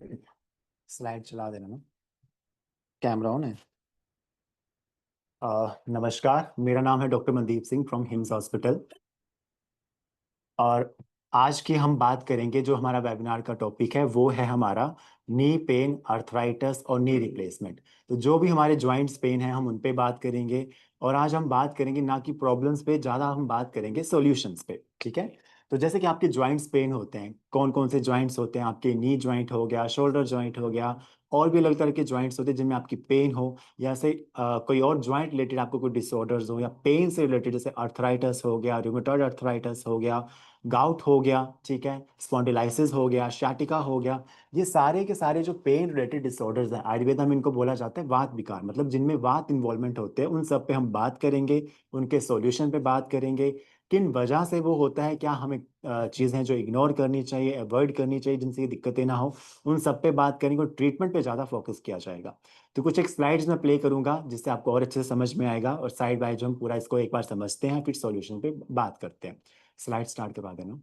Slide चला देना ना। कैमरा ऑन है। नमस्कार, मेरा नाम है doctor Mandeep Singh from hymns hospital. और आज की हम बात करेंगे, जो हमारा वेबिनार का टॉपिक है वो है हमारा नी पेन, अर्थराइटिस और नी रिप्लेसमेंट। तो जो भी हमारे जॉइंट्स पेन है हम उन पे बात करेंगे। और आज हम बात करेंगे ना कि प्रॉब्लम्स पे, ज़्यादा हम बात करेंगे सॉल्यूशंस पे। ठीक है। तो जैसे कि आपके जॉइंट्स पेन होते हैं, कौन कौन से जॉइंट्स होते हैं? आपके नी जॉइंट हो गया, शोल्डर जॉइंट हो गया, और भी अलग तरह के जॉइंट्स होते हैं जिनमें आपकी पेन हो, या से कोई और जॉइंट रिलेटेड आपको कोई डिसऑर्डर्स हो, या पेन से रिलेटेड जैसे अर्थराइटिस हो गया, रूमेटॉइड अर्थराइटिस हो गया, गाउट हो गया, ठीक है, स्पॉन्डिलाइसिस हो गया, शाटिका हो गया। ये सारे के सारे जो पेन रिलेटेड डिसऑर्डर्स हैं, आयुर्वेद में इनको बोला जाता है वात विकार, मतलब जिनमें वात इन्वॉल्वमेंट होते हैं, उन सब पे हम बात करेंगे। उनके सॉल्यूशन पे बात करेंगे, किन वजह से वो होता है, क्या हमें चीज़ें जो इग्नोर करनी चाहिए, अवॉइड करनी चाहिए, जिनसे ये दिक्कतें ना हो, उन सब पे बात करेंगे। और ट्रीटमेंट पे ज़्यादा फोकस किया जाएगा। तो कुछ एक स्लाइड्स में प्ले करूंगा जिससे आपको और अच्छे से समझ में आएगा, और साइड बाय जो हम पूरा इसको एक बार समझते हैं, फिर सॉल्यूशन पे बात करते हैं। स्लाइड स्टार्ट करवा देना।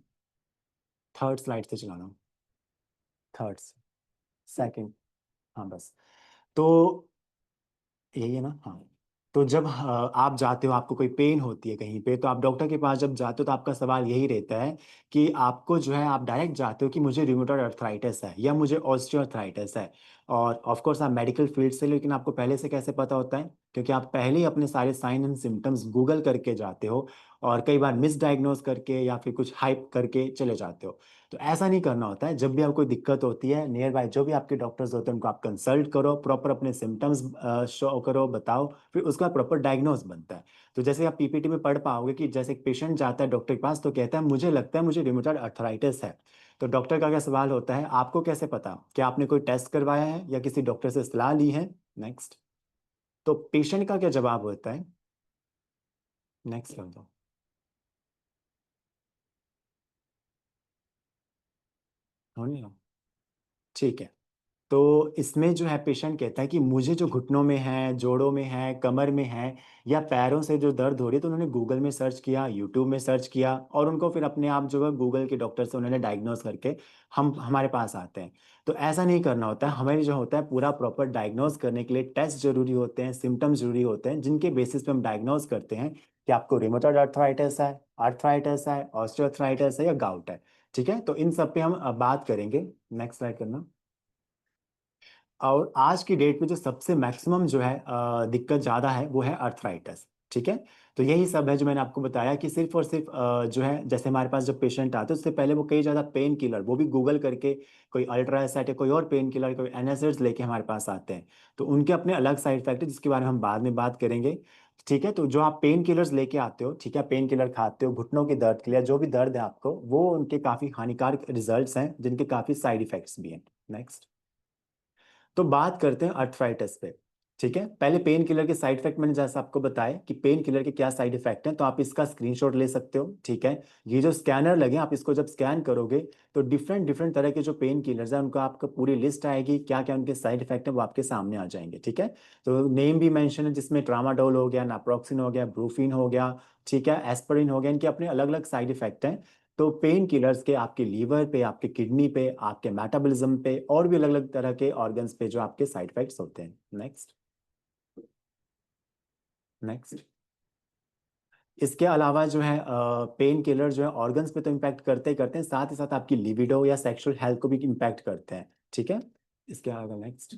थर्ड स्लाइड से चलाना। Third, second. हाँ बस। तो यही है ना? हाँ। तो जब आप जाते हो, आपको कोई पेन होती है कहीं पे, तो आप डॉक्टर के पास जब जाते हो तो आपका सवाल यही रहता है कि आपको जो है, आप डायरेक्ट जाते हो कि मुझे रूमेटॉइड अर्थराइटिस है या मुझे ऑस्टियोआर्थराइटिस है। और ऑफ कोर्स आप मेडिकल फील्ड से, लेकिन आपको पहले से कैसे पता होता है? क्योंकि आप पहले ही अपने सारे साइन एंड सिम्टम्स गूगल करके जाते हो, और कई बार मिसडाइग्नोज करके या फिर कुछ हाइप करके चले जाते हो। तो ऐसा नहीं करना होता है। जब भी आपको कोई दिक्कत होती है, नियर बाय जो भी आपके डॉक्टर्स होते हैं उनको आप कंसल्ट करो, प्रॉपर अपने सिम्टम्स शो करो, बताओ, फिर उसका प्रॉपर डायग्नोज बनता है। तो जैसे आप पीपीटी में पढ़ पाओगे कि जैसे एक पेशेंट जाता है डॉक्टर के पास, तो कहता है मुझे लगता है मुझे रूमेटॉइड अर्थराइटिस है। तो डॉक्टर का क्या सवाल होता है, आपको कैसे पता? क्या आपने कोई टेस्ट करवाया है या किसी डॉक्टर से सलाह ली है? नेक्स्ट। तो पेशेंट का क्या जवाब होता है? नेक्स्ट कर दो। होने दो। ठीक है। तो इसमें जो है पेशेंट कहता है कि मुझे जो घुटनों में है, जोड़ों में है, कमर में है, या पैरों से जो दर्द हो रही है, तो उन्होंने गूगल में सर्च किया, यूट्यूब में सर्च किया, और उनको फिर अपने आप जो है गूगल के डॉक्टर से उन्होंने डायग्नोस करके हम हमारे पास आते हैं। तो ऐसा नहीं करना होता है। हमें जो होता है पूरा प्रॉपर डायग्नोस करने के लिए टेस्ट जरूरी होते हैं, सिम्टम्स जरूरी होते हैं, जिनके बेसिस पे हम डायग्नोस करते हैं कि आपको रूमेटॉइड अर्थराइटिस है, ऑस्टियोआर्थराइटिस है, या गाउट है। ठीक है। तो इन सब पे हम बात करेंगे। नेक्स्ट स्लाइड करना। और आज की डेट में जो सबसे मैक्सिमम जो है दिक्कत ज़्यादा है, वो है अर्थराइटिस। ठीक है। तो यही सब है जो मैंने आपको बताया कि सिर्फ और सिर्फ जो है, जैसे हमारे पास जब पेशेंट आते हैं उससे पहले वो कई ज़्यादा पेन किलर, वो भी गूगल करके, कोई अल्ट्रासेट या कोई और पेन किलर, कोई एनासिड्स लेके हमारे पास आते हैं। तो उनके अपने अलग साइड इफेक्ट है, जिसके बारे में हम बाद में बात करेंगे। ठीक है। तो जो आप पेन किलर्स लेके आते हो, ठीक है, पेन किलर खाते हो घुटनों के दर्द के लिए, जो भी दर्द है आपको, वो उनके काफ़ी हानिकारक रिजल्ट्स हैं, जिनके काफ़ी साइड इफेक्ट्स भी हैं। नेक्स्ट। तो बात करते हैं अर्थराइटिस पे। ठीक है। पहले पेन किलर के साइड इफेक्ट मैंने जैसा आपको बताया कि पेन किलर के क्या साइड इफेक्ट हैं, तो आप इसका स्क्रीनशॉट ले सकते हो। ठीक है। ये जो स्कैनर लगे, आप इसको जब स्कैन करोगे तो डिफरेंट डिफरेंट तरह के जो पेन किलर्स हैं उनका आपको पूरी लिस्ट आएगी, क्या क्या उनके साइड इफेक्ट है वो आपके सामने आ जाएंगे। ठीक है। तो नेम भी मेंशन है, जिसमें ट्रामाडोल हो गया, नाप्रोक्सिन हो गया, ब्रूफिन हो गया, ठीक है, एस्पिरिन हो गया, इनके अपने अलग अलग साइड इफेक्ट हैं। तो पेन किलर्स के आपके लीवर पे, आपके किडनी पे, आपके मेटाबॉलिज्म पे, और भी अलग अलग तरह के ऑर्गन्स पे जो आपके साइड इफेक्ट्स होते हैं। नेक्स्ट। नेक्स्ट। इसके अलावा जो है पेन किलर जो है ऑर्गन्स पे तो इम्पैक्ट करते ही करते हैं, साथ ही साथ आपकी लिबिडो या सेक्सुअल हेल्थ को भी इम्पैक्ट करते हैं। ठीक है। इसके अलावा नेक्स्ट।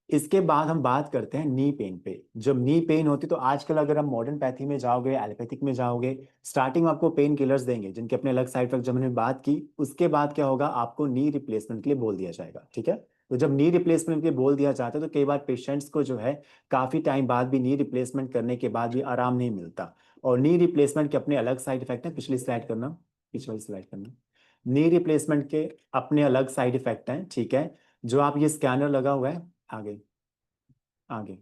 इसके बाद हम बात करते हैं नी पेन पे। जब नी पेन होती तो आजकल अगर हम मॉडर्न पैथी में जाओगे, एलोपैथिक में जाओगे, स्टार्टिंग में आपको पेन किलर्स देंगे जिनके अपने अलग साइड इफेक्ट, जब हमने बात की, उसके बाद क्या होगा, आपको नी रिप्लेसमेंट के लिए बोल दिया जाएगा। ठीक है। तो जब नी रिप्लेसमेंट के लिए बोल दिया जाता है तो कई बार पेशेंट्स को जो है काफी टाइम बाद भी नी रिप्लेसमेंट करने के बाद भी आराम नहीं मिलता। और नी रिप्लेसमेंट के अपने अलग साइड इफेक्ट हैं। पिछली स्लाइड करना। पिछली स्लाइड करना। नी रिप्लेसमेंट के अपने अलग साइड इफेक्ट हैं। ठीक है। जो आप ये स्कैनर लगा हुआ है, आगे, आगे,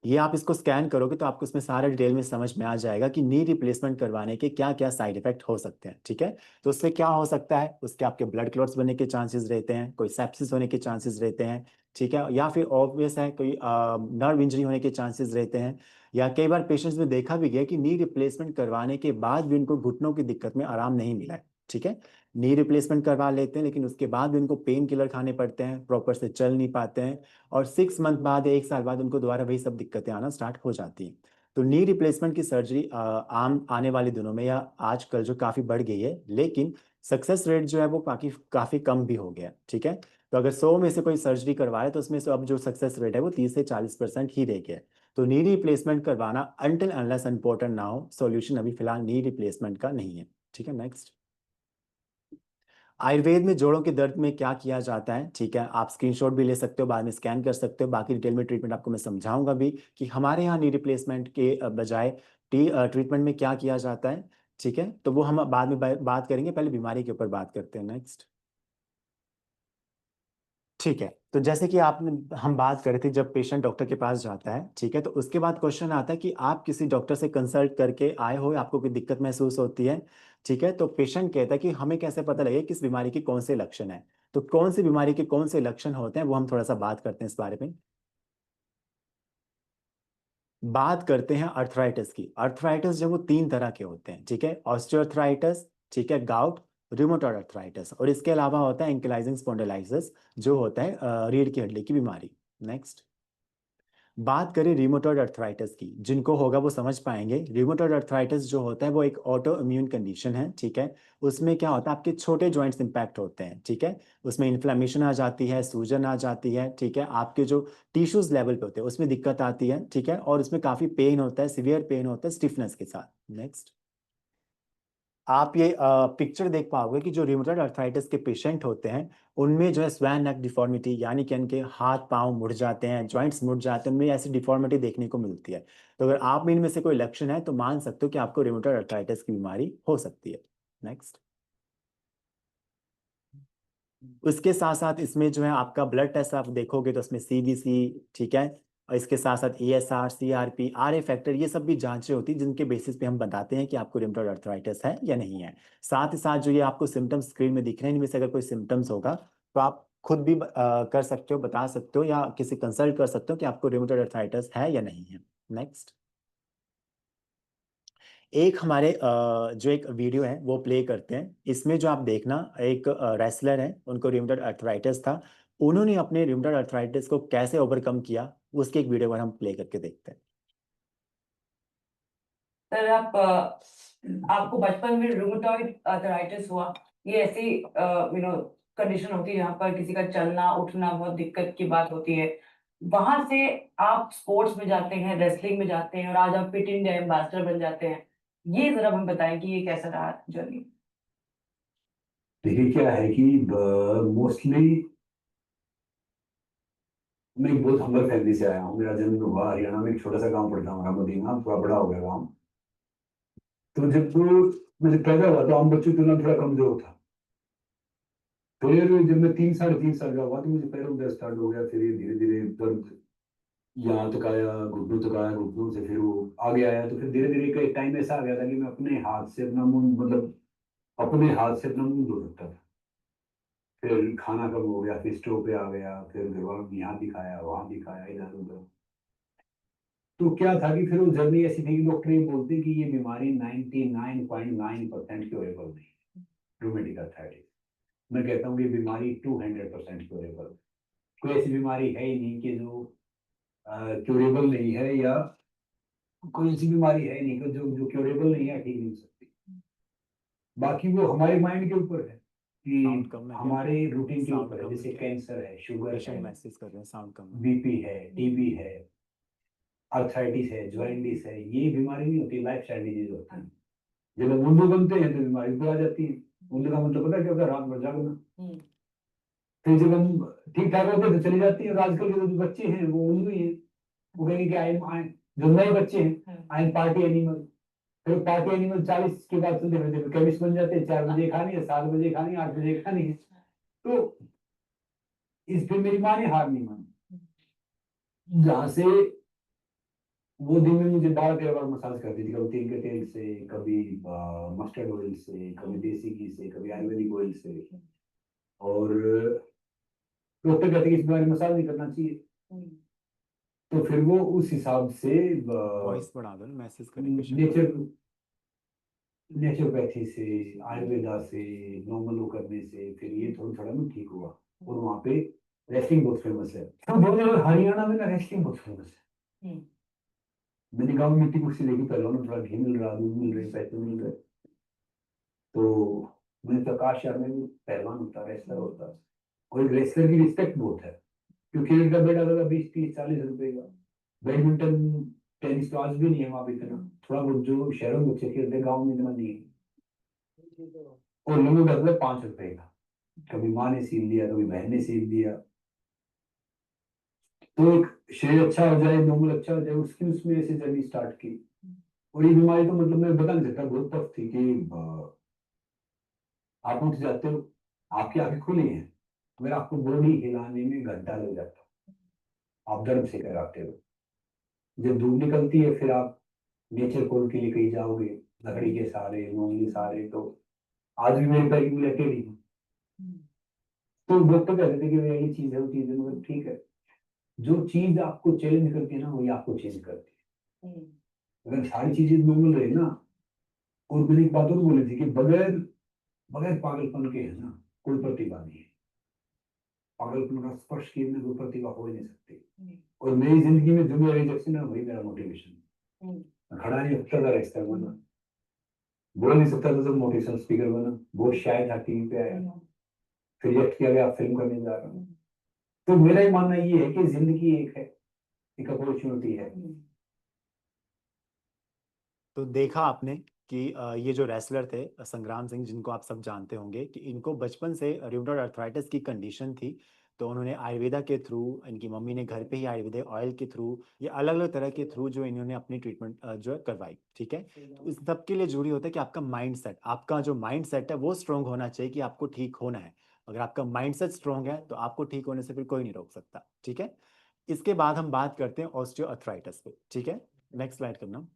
ये आप इसको स्कैन करोगे तो आपको इसमें सारा डिटेल में समझ में आ जाएगा कि नी रिप्लेसमेंट करवाने के क्या क्या साइड इफेक्ट हो सकते हैं। ठीक है। तो उससे क्या हो सकता है, उसके आपके ब्लड क्लॉट्स बनने के चांसेस रहते हैं, कोई सेप्सिस होने के चांसेस रहते हैं। ठीक है। या फिर ऑब्वियस है कोई नर्व इंजरी होने के चांसेस रहते हैं। या कई बार पेशेंट्स में देखा भी गया कि नी रिप्लेसमेंट करवाने के बाद भी उनको घुटनों की दिक्कत में आराम नहीं मिला है। ठीक है। नी रिप्लेसमेंट करवा लेते हैं, लेकिन उसके बाद भी उनको पेन किलर खाने पड़ते हैं, प्रॉपर से चल नहीं पाते हैं, और 6 मंथ बाद या 1 साल बाद उनको दोबारा वही सब दिक्कतें आना स्टार्ट हो जाती हैं। तो नी रिप्लेसमेंट की सर्जरी आम आने वाले दिनों में या आजकल जो काफ़ी बढ़ गई है, लेकिन सक्सेस रेट जो है वो काफ़ी काफ़ी कम भी हो गया। ठीक है। तो अगर 100 में से कोई सर्जरी करवाए तो उसमें से अब जो सक्सेस रेट है वो 30 से 40% ही रह गया है। तो नी रिप्लेसमेंट करवाना अनटिल अनलेस इम्पोर्टेंट ना हो, सॉल्यूशन अभी फिलहाल नी रिप्लेसमेंट का नहीं है। ठीक है। नेक्स्ट, आयुर्वेद में जोड़ों के दर्द में क्या किया जाता है। ठीक है, आप स्क्रीनशॉट भी ले सकते हो, बाद में स्कैन कर सकते हो, बाकी डिटेल में ट्रीटमेंट आपको मैं समझाऊंगा भी कि हमारे यहाँ नी रिप्लेसमेंट के बजाय ट्रीटमेंट में क्या किया जाता है। ठीक है, तो वो हम बाद में बात करेंगे, पहले बीमारी के ऊपर बात करते हैं। नेक्स्ट, ठीक है। तो जैसे कि आपने हम बात कर रहे थे, जब पेशेंट डॉक्टर के पास जाता है, ठीक है, तो उसके बाद क्वेश्चन आता है कि आप किसी डॉक्टर से कंसल्ट करके आए हो, आपको कोई दिक्कत महसूस होती है। ठीक है, तो पेशेंट कहता है कि हमें कैसे पता लगे किस बीमारी के कौन से लक्षण है। तो कौन सी बीमारी के कौन से लक्षण होते हैं वो हम थोड़ा सा बात करते हैं इस बारे में। बात करते हैं अर्थराइटिस की। अर्थराइटिस जो वो 3 तरह के होते हैं। ठीक है, ऑस्टियोअर्थराइटिस, ठीक है, गाउट, रूमेटॉइड अर्थराइटिस, और इसके अलावा होता है एंकिलाइजिंग स्पॉन्डिलाइटिस, जो होता है रीढ़ की हड्डी की बीमारी। नेक्स्ट, बात करें रिमोटॉइड अर्थराइटिस की, जिनको होगा वो समझ पाएंगे। रिमोटॉइड अर्थराइटिस जो होता है वो एक ऑटो इम्यून कंडीशन है। ठीक है, उसमें क्या होता है, आपके छोटे जॉइंट्स इंपैक्ट होते हैं। ठीक है, उसमें इन्फ्लेमेशन आ जाती है, सूजन आ जाती है। ठीक है, आपके जो टिश्यूज लेवल पे होते हैं उसमें दिक्कत आती है। ठीक है, और उसमें काफी पेन होता है, सिवियर पेन होता है स्टिफनेस के साथ। नेक्स्ट, आप ये पिक्चर देख पाओगे कि जो रिमोटॉइड अर्थराइटिस के पेशेंट होते हैं उनमें जो है स्वैन नेक डिफॉर्मिटी, यानी कि इनके हाथ पांव मुड़ जाते हैं, जॉइंट्स मुड़ जाते हैं, उनमें ऐसी डिफॉर्मिटी देखने को मिलती है। तो अगर आप में इनमें से कोई लक्षण है तो मान सकते हो कि आपको रिमोटॉइड अर्थराइटिस की बीमारी हो सकती है। नेक्स्ट, उसके साथ साथ इसमें जो है आपका ब्लड टेस्ट आप देखोगे तो उसमें सीबीसी, ठीक है, और इसके साथ साथ ईएसआर, सीआरपी, आरए फैक्टर, ये सब भी जांचें होती हैं जिनके बेसिस पे हम बताते हैं कि आपको रिमेटॉइड अर्थराइटिस है या नहीं है। साथ ही साथ जो ये आपको सिम्टम्स स्क्रीन में दिख रहे हैं, इनमें से अगर कोई सिम्टम्स होगा तो आप खुद भी कर सकते हो, बता सकते हो, या किसी कंसल्ट कर सकते हो कि आपको रिमेटॉइड अर्थराइटिस है या नहीं है। नेक्स्ट, एक हमारे जो एक वीडियो है वो प्ले करते हैं। इसमें जो आप देखना, एक रेसलर है, उनको रिमेटॉइड अर्थराइटिस था, उन्होंने अपने रिमेटॉइड अर्थराइटिस को कैसे ओवरकम किया, उसके एक वीडियो पर हम प्ले करके देखते हैं। सर आपको बचपन में रूमेटॉइड अर्थराइटिस हुआ, ये ऐसी कंडीशन होती है यहाँ पर किसी का चलना उठना बहुत दिक्कत की बात होती है। वहां से आप स्पोर्ट्स में जाते हैं, रेसलिंग में जाते हैं, और आज आप फिट इंडिया एम्बेसडर बन जाते हैं। ये जरा हम बताएं कि ये कैसा रहा जर्नी। देखिए क्या है कि मोस्टली मैं एक बहुत हम्बल फैमिली से आया हूँ। मेरा जन्म हुआ हरियाणा में, एक छोटा सा गांव पड़ता है हमारा मदीना, थोड़ा बड़ा हो गया गांव। तो जब मैं पैदा हुआ तो आम बच्चों की तुलना थोड़ा कमजोर था। फिर जब मैं 3 साढ़े 3 साल का हुआ तो मुझे पैरों में दर्द स्टार्ट हो गया। फिर धीरे धीरे दर्द यहाँ तक आया, घुटनों तक आया, घुटनों से फिर वो आगे आया। तो फिर धीरे धीरे का एक टाइम ऐसा आ गया था कि मैं अपने हाथ से अपना मुंह, मतलब अपने हाथ से अपना मुंह धो सकता था। फिर खाना कम हो गया, फिर स्टोव पे आ गया, फिर घर वालों ने यहाँ दिखाया वहां दिखाया, इधर उधर। तो क्या था कि फिर वो जर्नी ऐसी थी कि डॉक्टर ये बोलते कि ये बीमारी 99.9% क्योरेबल नहीं, रूमेटिक अर्थराइटिस। मैं कहता हूँ कि बीमारी 200% क्योरेबल। कोई ऐसी बीमारी है ही नहीं कि जो क्योरेबल नहीं है, या कोई ऐसी बीमारी है ही नहीं कि जो जो क्योरेबल नहीं है, ठीक नहीं हो सकती। बाकी वो हमारे माइंड के ऊपर है साउंड कि कम है क्या? हमारे रूटीन के साउंड ऊपर है। कम है जैसे क्या? कैंसर है, शुगर पेशेंट है, मैसेज कर रहे हैं, साउंड कम है। बीपी है, टीबी है, अर्थराइटिस है, ज्वाइंटिस है। ये बीमारी नहीं होती, लाइफ स्टाइल डिजीज होती है। जब हम उल्लू बनते हैं तो बीमारी ऊपर आ जाती है। उल्लू का मतलब पता है क्या होता है? रात भर जागना। फिर जब हम ठीक ठाक होते हैं तो चली जाती है। और आजकल के जो बच्चे हैं वो उल्लू ही है। वो कहेंगे कि आई एम आई, जो नए बच्चे हैं, आई एम पार्टी एनिमल। फिर पार्टी एनिमल 40 के बाद चलते फिरते केमिस्ट बन जाते हैं। 4 बजे खानी है, 7 बजे खानी है, 8 बजे खानी है। तो इस पे मेरी माँ ने हार नहीं मानी। जहां से वो दिन में मुझे 12 13 बार मसाज करती थी, कभी तिल के तेल से, कभी मस्टर्ड ऑयल से, कभी देसी घी से, कभी आयुर्वेदिक ऑयल से। और डॉक्टर कहते कि इस बीमारी में मसाज नहीं करना चाहिए। तो फिर वो उस हिसाब से वॉइस बढ़ा दो ना, मैसेज करें पेशेंट को। नेचर नेचुरोपैथी से, आयुर्वेदा से, नॉर्मल वो करने से फिर ये थोड़ा थोड़ा ना ठीक हुआ। और वहाँ पे रेसलिंग बहुत फेमस है, तो दोनों हरियाणा में ना रेसलिंग बहुत फेमस है। मैंने गाँव में मिट्टी कुर्सी देखी, पहले उन्हें थोड़ा घी मिल रहा, दूध मिल रहे, पैसे मिल रहे, तो मैंने कहा काश यार मैं भी पहलवान होता, रेसलर होता। और रेसलर की रिस्पेक्ट बहुत है, क्योंकि इनका बेटा लगा 20, 30, 40 रुपए का। बैडमिंटन, टेनिस तो आज भी नहीं है वहाँ पे इतना, थोड़ा बहुत जो शहरों में बच्चे खेलते हैं, गाँव में इतना नहीं है। और लोगों का मतलब 5 रुपए का, कभी माँ ने सील दिया, कभी बहन ने सील दिया। तो एक शरीर अच्छा हो जाए, नॉर्मल अच्छा हो जाए, उसकी उसमें ऐसे जर्नी स्टार्ट की। और ये बीमारी तो मतलब मैं बता नहीं सकता, बहुत टफ थी कि आप उठ जाते हो, आपकी आंखें खुली हैं, मगर आपको बॉडी हिलाने में घंटा लग जाता, आप दर्द से कराते हो। जब धूप निकलती है फिर आप नेचर कोल के लिए कहीं जाओगे, लकड़ी के सहारे, मूंग के सहारे, तो आज भी मेरे पैर की लेटे ही हूँ। तो डॉक्टर कहते थे कि भैया ये चीज है, वो चीज है, मगर ठीक है, जो चीज आपको चैलेंज करती है ना, वही आपको चेंज करती है। अगर सारी चीजें नॉर्मल रहे ना, और मैंने एक बात और बोली थी कि बगैर बगैर पागलपन के है ना, कोई प्रतिभा नहीं है। पागलपन का स्पर्श किए बिना कोई प्रतिभा हो ही नहीं सकती। और मेरी जिंदगी में जो मेरा रिजेक्शन है वही मेरा मोटिवेशन। मैं खड़ा नहीं सकता था, रेस्टर बना, बोल नहीं सकता था, जब मोटिवेशनल स्पीकर बना, बहुत शायद था, टीवी पे आया, फिर रिएक्ट किया गया, फिल्म करने जा रहा हूँ। तो मेरा ही मानना ये है कि जिंदगी एक है, एक अपॉर्चुनिटी है। तो देखा आपने कि ये जो रेसलर थे संग्राम सिंह, जिनको आप सब जानते होंगे, कि इनको बचपन से रूमेटॉइड अर्थराइटिस की कंडीशन थी। तो उन्होंने आयुर्वेदा के थ्रू, इनकी मम्मी ने घर पे ही आयुर्वेदिक ऑयल के थ्रू, ये अलग अलग तरह के थ्रू जो इन्होंने अपनी ट्रीटमेंट जो है करवाई। ठीक है, तो इस सब के लिए जरूरी होता है कि आपका माइंड सेट, आपका जो माइंड सेट है वो स्ट्रांग होना चाहिए कि आपको ठीक होना है। अगर आपका माइंड सेट स्ट्रांग है तो आपको ठीक होने से फिर कोई नहीं रोक सकता। ठीक है, इसके बाद हम बात करते हैं ऑस्टियो अर्थराइटिस पे। ठीक है, नेक्स्ट स्लाइड करना।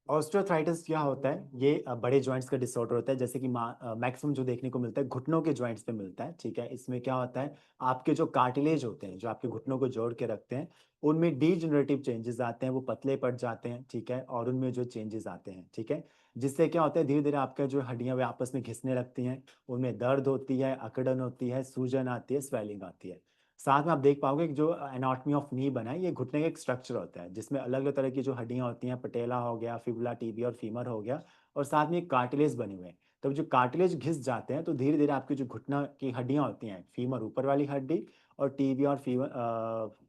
ऑस्टियोआर्थराइटिस क्या होता है? ये बड़े जॉइंट्स का डिसऑर्डर होता है, जैसे कि मैक्सिमम जो देखने को मिलता है घुटनों के जॉइंट्स पे मिलता है। ठीक है, इसमें क्या होता है, आपके जो कार्टिलेज होते हैं जो आपके घुटनों को जोड़ के रखते हैं, उनमें डीजनरेटिव चेंजेस आते हैं, वो पतले पड़ जाते हैं। ठीक है, और उनमें जो चेंजेस आते हैं, ठीक है, जिससे क्या होता है, धीरे धीरे आपका जो हड्डियां वे आपस में घिसने लगती हैं, उनमें दर्द होती है, अकड़न होती है, सूजन आती है, स्वेलिंग आती है। साथ में आप देख पाओगे कि जो एनाटॉमी ऑफ नी बना है, ये घुटने का एक स्ट्रक्चर होता है जिसमें अलग अलग तरह की जो हड्डियां होती हैं, पटेला हो गया, फिबुला, टीबिया और फीमर हो गया, और साथ में एक कार्टिलेज बने हुए हैं। तब जो कार्टिलेज घिस जाते हैं तो धीरे धीरे आपकी जो घुटना की हड्डियां होती हैं, फीमर ऊपर वाली हड्डी और टीबिया और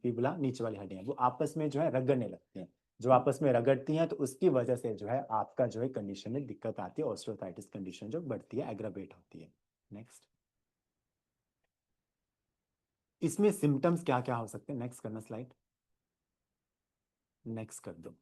फिबुला नीचे वाली हड्डियां, वो आपस में जो है रगड़ने लगती हैं। जो आपस में रगड़ती हैं तो उसकी वजह से जो है आपका जो है कंडीशन में दिक्कत आती है, ऑस्टियोआर्थराइटिस कंडीशन जो बढ़ती है, एग्रावेट होती है। नेक्स्ट, इसमें सिम्टम्स क्या क्या हो सकते हैं? नेक्स्ट करना स्लाइड, नेक्स्ट कर दो।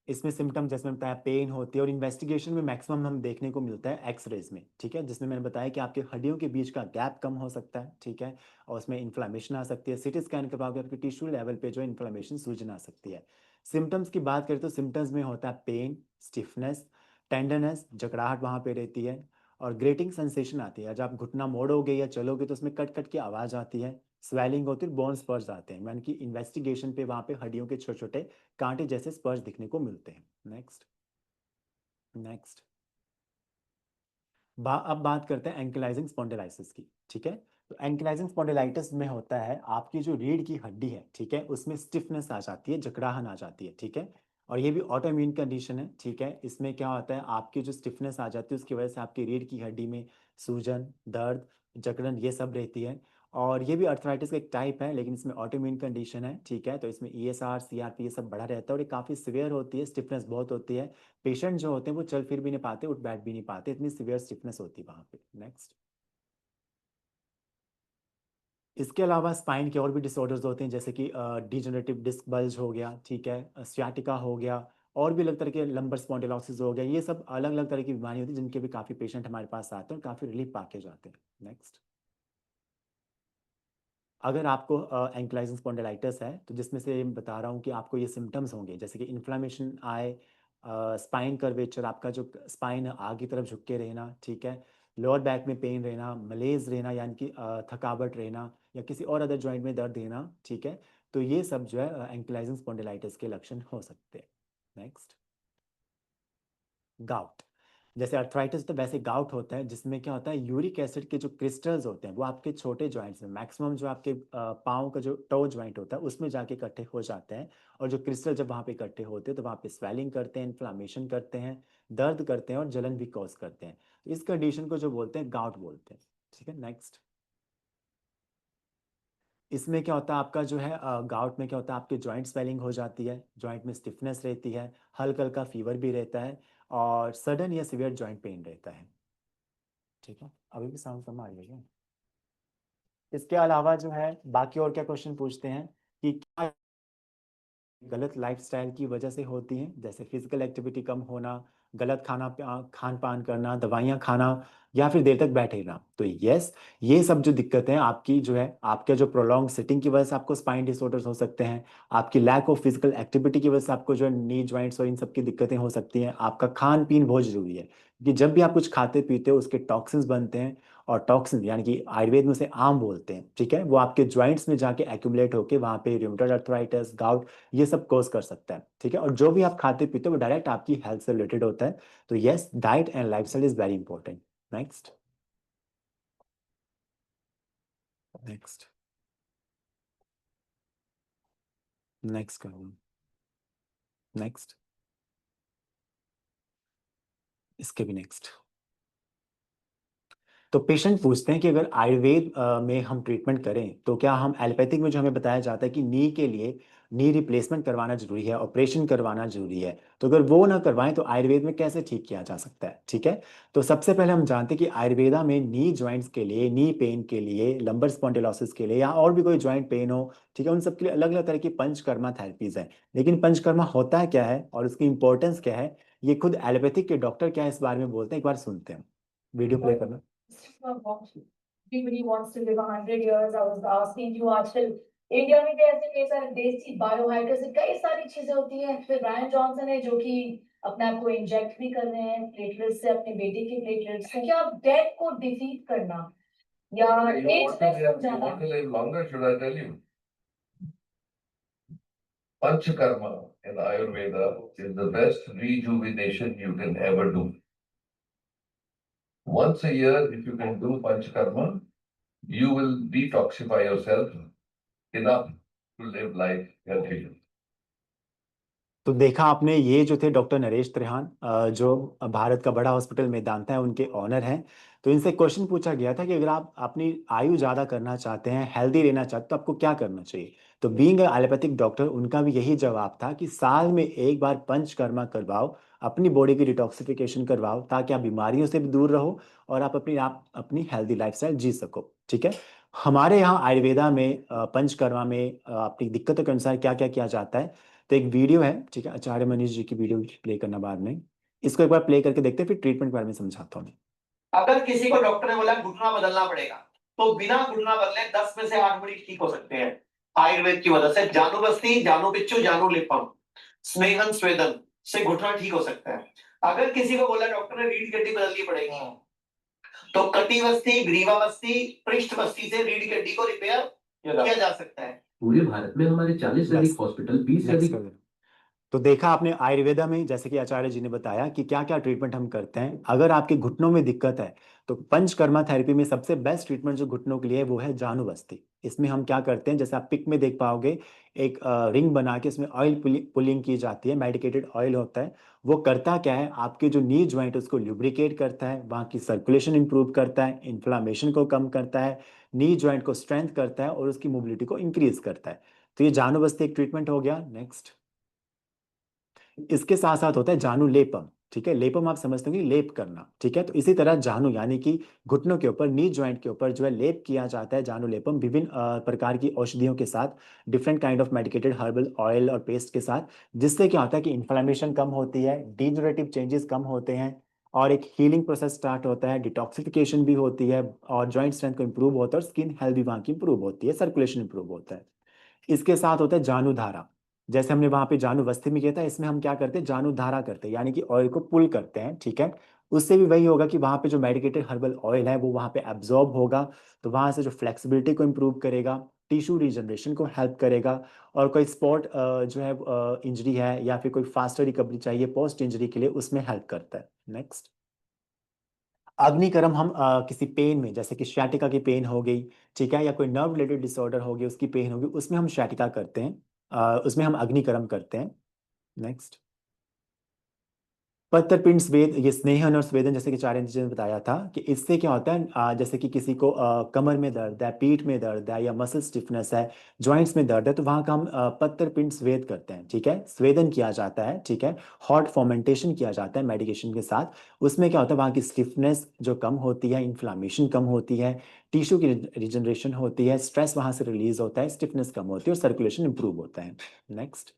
इसमें सिम्टम जैसे मैंने बताया, पेन होती है, और इन्वेस्टिगेशन में मैक्सिमम हम देखने को मिलता है एक्सरेज में। ठीक है, जिसमें मैंने बताया कि आपके हड्डियों के बीच का गैप कम हो सकता है। ठीक है, और उसमें इन्फ्लामेशन आ सकती है। सिटी स्कैन करवाओगे आपके टिश्यू लेवल पे जो इन्फ्लामेशन, सूजन आ सकती है। सिम्टम्स की बात करें तो सिम्टम्स में होता है पेन, स्टिफनेस, टेंडरनेस, जकड़ाहट वहाँ पे रहती है, और ग्रेटिंग सेंसेशन आती है। जब आप घुटना मोड़ोगे या चलोगे तो उसमें कट कट की आवाज़ आती है, स्वेलिंग होती है, बोन स्पर्स आते हैं, यानी कि इन्वेस्टिगेशन पे वहाँ पे हड्डियों के छोटे छोटे कांटे जैसे स्पर्श दिखने को मिलते हैं। नेक्स्ट, नेक्स्ट, अब बात करते हैं एंकिलाइजिंग स्पॉन्डिलाइटिस की। ठीक है, तो एंकिलाइजिंग स्पॉन्डिलाइटिस में होता है आपकी जो रीढ़ की हड्डी है, ठीक है, उसमें स्टिफनेस आ जाती है, जकड़ाहट आ जाती है। ठीक है, और ये भी ऑटोइम्यून कंडीशन है। ठीक है, इसमें क्या होता है, आपकी जो स्टिफनेस आ जाती है उसकी वजह से आपकी रीढ़ की हड्डी में सूजन, दर्द, जकड़न ये सब रहती है। और ये भी अर्थराइटिस का एक टाइप है, लेकिन इसमें ऑटोइम्यून कंडीशन है। ठीक है, तो इसमें ईएसआर, सीआरपी ये सब बढ़ा रहता है, और ये काफ़ी सिवियर होती है, स्टिफनेस बहुत होती है। पेशेंट जो होते हैं वो चल फिर भी नहीं पाते, उठ बैठ भी नहीं पाते, इतनी सीवियर स्टिफनेस होती है वहां पे। नेक्स्ट, इसके अलावा स्पाइन के और भी डिसऑर्डर्स होते हैं, जैसे कि डिजनरेटिव डिस्क बल्ज हो गया। ठीक है, सियाटिका हो गया, और भी अलग तरह के लंबर स्पॉन्डिलोसिस हो गया। ये सब अलग अलग तरह की बीमारी होती है जिनके भी काफ़ी पेशेंट हमारे पास आते हैं और काफ़ी रिलीफ पाके जाते हैं। नेक्स्ट, अगर आपको एंक्लाइजिंग स्पॉन्डिलाइटिस है तो जिसमें से बता रहा हूँ कि आपको ये सिम्टम्स होंगे, जैसे कि इन्फ्लामेशन आए, स्पाइन कर्वेचर, आपका जो स्पाइन आगे की तरफ झुक के रहना। ठीक है, लोअर बैक में पेन रहना, मलेज रहना यानी कि थकावट रहना, या किसी और अदर जॉइंट में दर्द रहना। ठीक है, तो ये सब जो है एंकिलाइजिंग स्पॉन्डिलाइटिस के लक्षण हो सकते हैं। Next, gout. जैसे अर्थराइटिस तो वैसे गाउट होता है जिसमें क्या होता है, यूरिक एसिड के जो क्रिस्टल्स होते हैं वो आपके छोटे जॉइंट्स में, मैक्सिमम जो आपके पाँव का जो टो जॉइंट होता है उसमें जाके इकट्ठे हो जाते हैं, और जो क्रिस्टल जब वहाँ पे इकट्ठे होते हैं तो वहाँ पे स्वेलिंग करते हैं, इन्फ्लामेशन करते हैं, दर्द करते हैं और जलन भी कॉज करते हैं। तो इस कंडीशन को जो बोलते हैं गाउट बोलते हैं। ठीक है, नेक्स्ट। इसमें क्या होता है आपका जो है गाउट में क्या होता है, आपके जॉइंट स्वेलिंग हो जाती है, जॉइंट में स्टिफनेस रहती है, हल्का हल्का फीवर भी रहता है और सडन या सीवियर जॉइंट पेन रहता है। ठीक है, अभी भी साउंड कम आ रही है। इसके अलावा जो है बाकी और क्या क्वेश्चन पूछते हैं कि क्या गलत लाइफस्टाइल की वजह से होती हैं, जैसे फिजिकल एक्टिविटी कम होना, गलत खान पान करना, दवाइयाँ खाना, या फिर देर तक बैठे रहना। तो यस, ये सब जो दिक्कतें हैं आपकी जो है, आपके जो प्रोलॉन्ग सिटिंग की वजह से आपको स्पाइन डिसऑर्डर्स हो सकते हैं, आपकी लैक ऑफ फिजिकल एक्टिविटी की वजह से आपको जो है नी ज्वाइंट्स और इन सब की दिक्कतें हो सकती हैं। आपका खान पीन बहुत जरूरी है कि जब भी आप कुछ खाते पीते हो उसके टॉक्सिन्स बनते हैं, और टॉक्सिन यानी कि आयुर्वेद में उसे आम बोलते हैं, ठीक है, वो आपके ज्वाइंट्स में जाके एक्यूमुलेट होके वहाँ पे रूमेटॉइड अर्थराइटिस, गाउट, ये सब कोज कर सकता है। ठीक है, और जो भी आप खाते पीते हो वो डायरेक्ट आपकी हेल्थ से रिलेटेड होता है। तो yes, diet and lifestyle is very important. Next, next, next करो, नेक्स्ट, इसके भी नेक्स्ट। तो पेशेंट पूछते हैं कि अगर आयुर्वेद में हम ट्रीटमेंट करें तो क्या हम एलोपैथिक में जो हमें बताया जाता है कि नी के लिए नी रिप्लेसमेंट करवाना जरूरी है, ऑपरेशन करवाना जरूरी है, तो अगर वो ना करवाएं तो आयुर्वेद में कैसे ठीक किया जा सकता है। ठीक है, तो सबसे पहले हम जानते हैं कि आयुर्वेदा में नी ज्वाइंट्स के लिए, नी पेन के लिए, लंबर स्पॉन्डिलोसिस के लिए, या और भी कोई ज्वाइंट पेन हो, ठीक है, उन सब के लिए अलग अलग तरह की पंचकर्मा थेरेपीज है। लेकिन पंचकर्मा होता है क्या है और उसकी इंपॉर्टेंस क्या है, ये खुद एलोपैथिक के डॉक्टर क्या है इस बारे में बोलते हैं, एक बार सुनते हैं। वीडियो प्ले करना। Everybody wants to live 100 years. I was asking you आजकल इंडिया में भी ऐसे कई सारे देसी बायोहाइकर से कई सारी चीजें होती हैं। फिर ब्रायन जॉनसन है जो कि अपने आप को इंजेक्ट भी कर रहे हैं प्लेटलेट्स से, अपने बेटे के प्लेटलेट्स से। क्या डेथ को डिफीट करना या एजलेस हो जाना? Want to live longer? Should I tell you? Panchakarma in Ayurveda is the best rejuvenation you can ever do. Once a year, if you can do Panchakarma, you will detoxify yourself enough to live life healthily. तो देखा आपने, ये जो थे doctor Naresh Trehan, जो भारत का बड़ा hospital Medanta है उनके ऑनर हैं। तो इनसे क्वेश्चन पूछा गया था कि अगर आप अपनी आयु ज़्यादा करना चाहते हैं, हेल्दी रहना चाहते हैं, तो आपको क्या करना चाहिए। तो बीइंग एलोपैथिक डॉक्टर उनका भी यही जवाब था कि साल में एक बार पंचकर्मा करवाओ, अपनी बॉडी की डिटॉक्सिफिकेशन करवाओ, ताकि आप बीमारियों से भी दूर रहो और आप अपनी हेल्दी लाइफस्टाइल जी सको। ठीक है, हमारे यहाँ आयुर्वेदा में पंचकर्मा में अपनी दिक्कतों के अनुसार क्या क्या किया जाता है। तो एक वीडियो है, ठीक है, आचार्य मनीष जी की वीडियो प्ले करना बाद में, इसको एक बार प्ले करके देखते हैं, फिर ट्रीटमेंट के बारे में समझाता हूँ। अगर किसी को डॉक्टर ने बोला घुटना बदलना पड़ेगा तो बिना घुटना बदले 10 में से 8 मरीज ठीक हो सकते हैं आयुर्वेद की वजह से। जानु बस्ती, जानु बिच्छू, जानु लिपम, स्नेहन स्वेदन से घुटना ठीक हो सकता है। अगर किसी को बोला डॉक्टर ने रीढ़ की हड्डी बदलनी पड़ेगी तो कटिवस्ती, ग्रीवावस्थी, पृष्ठवस्ती से रीढ़ की हड्डी को रिपेयर किया जा सकता है। पूरे भारत में हमारे 40 से अधिक हॉस्पिटल, 20 से अधिक। तो देखा आपने आयुर्वेदा में, जैसे कि आचार्य जी ने बताया कि क्या क्या ट्रीटमेंट हम करते हैं। अगर आपके घुटनों में दिक्कत है तो पंचकर्मा थेरेपी में सबसे बेस्ट ट्रीटमेंट जो घुटनों के लिए है वो है जानुबस्ती। इसमें हम क्या करते हैं, जैसे आप पिक में देख पाओगे, एक रिंग बना के इसमें ऑयल पुलिंग की जाती है, मेडिकेटेड ऑयल होता है। वो करता क्या है, आपके जो नी ज्वाइंट उसको ल्यूब्रिकेट करता है, वहाँ की सर्कुलेशन इंप्रूव करता है, इन्फ्लामेशन को कम करता है, नी ज्वाइंट को स्ट्रेंथ करता है और उसकी मोबिलिटी को इंक्रीज करता है। तो ये जानुबस्ती एक ट्रीटमेंट हो गया। नेक्स्ट, इसके साथ साथ होता है जानु लेपम। ठीक है, लेपम आप समझते होंगे, लेप करना। ठीक है, तो इसी तरह जानु यानी कि घुटनों के ऊपर, नी ज्वाइंट के ऊपर जो है लेप किया जाता है, जानु लेपम, विभिन्न प्रकार की औषधियों के साथ, different kind of medicated herbal oil और पेस्ट के साथ, जिससे क्या होता है कि इन्फ्लेमेशन कम होती है, डिजनरेटिव चेंजेस कम होते हैं और एक हीलिंग प्रोसेस स्टार्ट होता है, डिटॉक्सिफिकेशन भी होती है और जॉइंट स्ट्रेंथ को इंप्रूव होता है और स्किन हेल्थ भी वहाँ की इंप्रूव होती है, सर्कुलेशन इंप्रूव होता है। इसके साथ होता है जानु धारा। जैसे हमने वहां पे जानु बस्ती में किया था, इसमें हम क्या करते हैं, जानु धारा करते हैं, यानी कि ऑयल को पुल करते हैं। ठीक है, उससे भी वही होगा कि वहां पे जो मेडिकेटेड हर्बल ऑयल है वो वहां पे एब्जॉर्ब होगा, तो वहां से जो फ्लेक्सिबिलिटी को इंप्रूव करेगा, टिश्यू रीजनरेशन को हेल्प करेगा, और कोई स्पॉट जो है इंजरी है या फिर कोई फास्टर रिकवरी चाहिए पोस्ट इंजरी के लिए, उसमें हेल्प करता है। नेक्स्ट, अग्निकर्म हम किसी पेन में, जैसे कि sciatica की पेन हो गई, ठीक है, या कोई नर्व रिलेटेड डिसऑर्डर हो गई, उसकी पेन होगी, उसमें हम sciatica करते हैं, उसमें हम अग्निकर्म करते हैं। नेक्स्ट, पत्थर पिंड स्वेद, ये स्नेहन और स्वेदन, जैसे कि चार ने बताया था कि इससे क्या होता है, जैसे कि किसी को कमर में दर्द है, पीठ में दर्द है, या मसल स्टिफनेस है, जॉइंट्स में दर्द है, तो वहां का हम पत्थर पिंड स्वेद करते हैं, ठीक है, स्वेदन किया जाता है, ठीक है, हॉट फॉर्मेंटेशन किया जाता है मेडिकेशन के साथ। उसमें क्या होता है, वहाँ की स्टिफनेस जो कम होती है, इन्फ्लामेशन कम होती है, टिश्यू की रिजनरेशन होती है, स्ट्रेस वहां से रिलीज होता है, स्टिफनेस कम होती है और सर्कुलेशन इंप्रूव होता है। नेक्स्ट,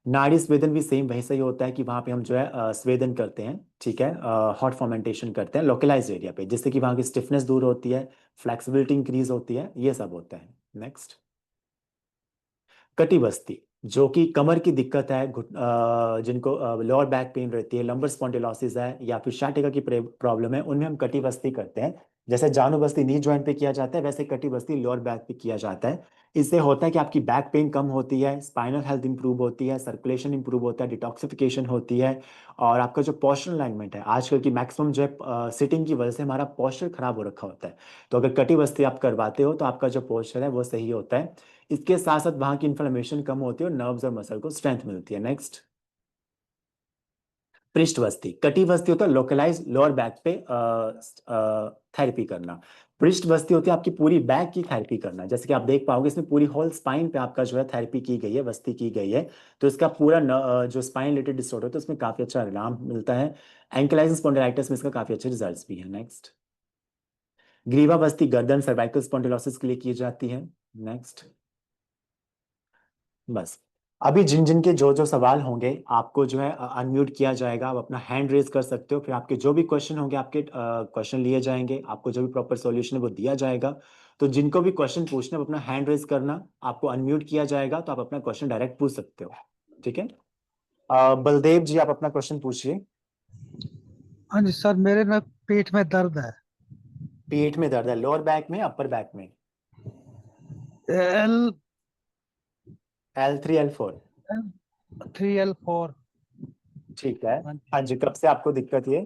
नाड़ी स्वेदन भी सेम वैसे ही होता है कि वहां पे हम जो है स्वेदन करते हैं, ठीक है, हॉट फॉर्मेंटेशन करते हैं लोकलाइज्ड एरिया पे, जिससे कि वहां की स्टिफनेस दूर होती है, फ्लेक्सिबिलिटी इंक्रीज होती है, ये सब होता है। नेक्स्ट, कटिबस्ती, जो कि कमर की दिक्कत है, जिनको लोअर बैक पेन रहती है, लंबर स्पॉन्डिलोसिस है, या फिर sciatica की प्रॉब्लम है, उनमें हम कटिबस्ती करते हैं। जैसे जानुबस्ती नी जॉइंट पे किया जाता है, वैसे कटिबस्ती लोअर बैक पे किया जाता है। इससे होता है कि आपकी बैक पेन कम होती है, स्पाइनल हेल्थ इंप्रूव होती है, सर्कुलेशन इंप्रूव होता है, डिटॉक्सिफिकेशन होती है, और आपका जो पोस्चर अलाइनमेंट है, आजकल की मैक्सिमम जो है सिटिंग की वजह से हमारा पोस्चर खराब हो रखा होता है, तो अगर कटिबस्ती आप करवाते हो तो आपका जो पोस्चर है वो सही होता है। इसके साथ साथ वहां की इन्फ्लेमेशन कम होती है और नर्व्स और मसल को स्ट्रेंथ मिलती है। नेक्स्ट, पृष्ठवस्ती, कटिबस्ती होता है लोकलाइज लोअर बैक पे थेरेपी करना। पृष्ठवस्ती होती है आपकी पूरी बैक की थेरेपी करना, जैसे कि आप देख पाओगे इसमें पूरी होल स्पाइन पे आपका जो है थेरेपी की गई है, वस्ती की गई है, तो इसका पूरा जो स्पाइन रिलेटेड डिसऑर्डर होता है उसमें काफी अच्छा आराम मिलता है। एंकलाइटिस स्पॉन्डिलाइटिस में इसका काफी अच्छे रिजल्ट्स भी है। नेक्स्ट, ग्रीवा बस्ती गर्दन सर्वाइकल स्पॉन्डिलोसिस के लिए की जाती है। नेक्स्ट, बस, अभी जिन जिन के जो जो सवाल होंगे आपको जो है अनम्यूट किया जाएगा, आप अपना हैंड रेज कर सकते हो, फिर आपके जो भी क्वेश्चन होंगे आपके क्वेश्चन लिए जाएंगे, आपको जो भी प्रॉपर सॉल्यूशन है वो दिया जाएगा। तो जिनको भी क्वेश्चन पूछना है अपना हैंड रेज करना, आपको अनम्यूट किया जाएगा, तो आप अपना क्वेश्चन डायरेक्ट पूछ सकते हो, ठीक है। बलदेव जी, आप अपना क्वेश्चन पूछिए। हाँ जी सर, मेरे ना पेट में दर्द है। पेट में दर्द है, लोअर बैक में, अपर बैक में? L L3 L4? L3 L4। ठीक है। हाँ हाँ जी, कब से आपको दिक्कत ये?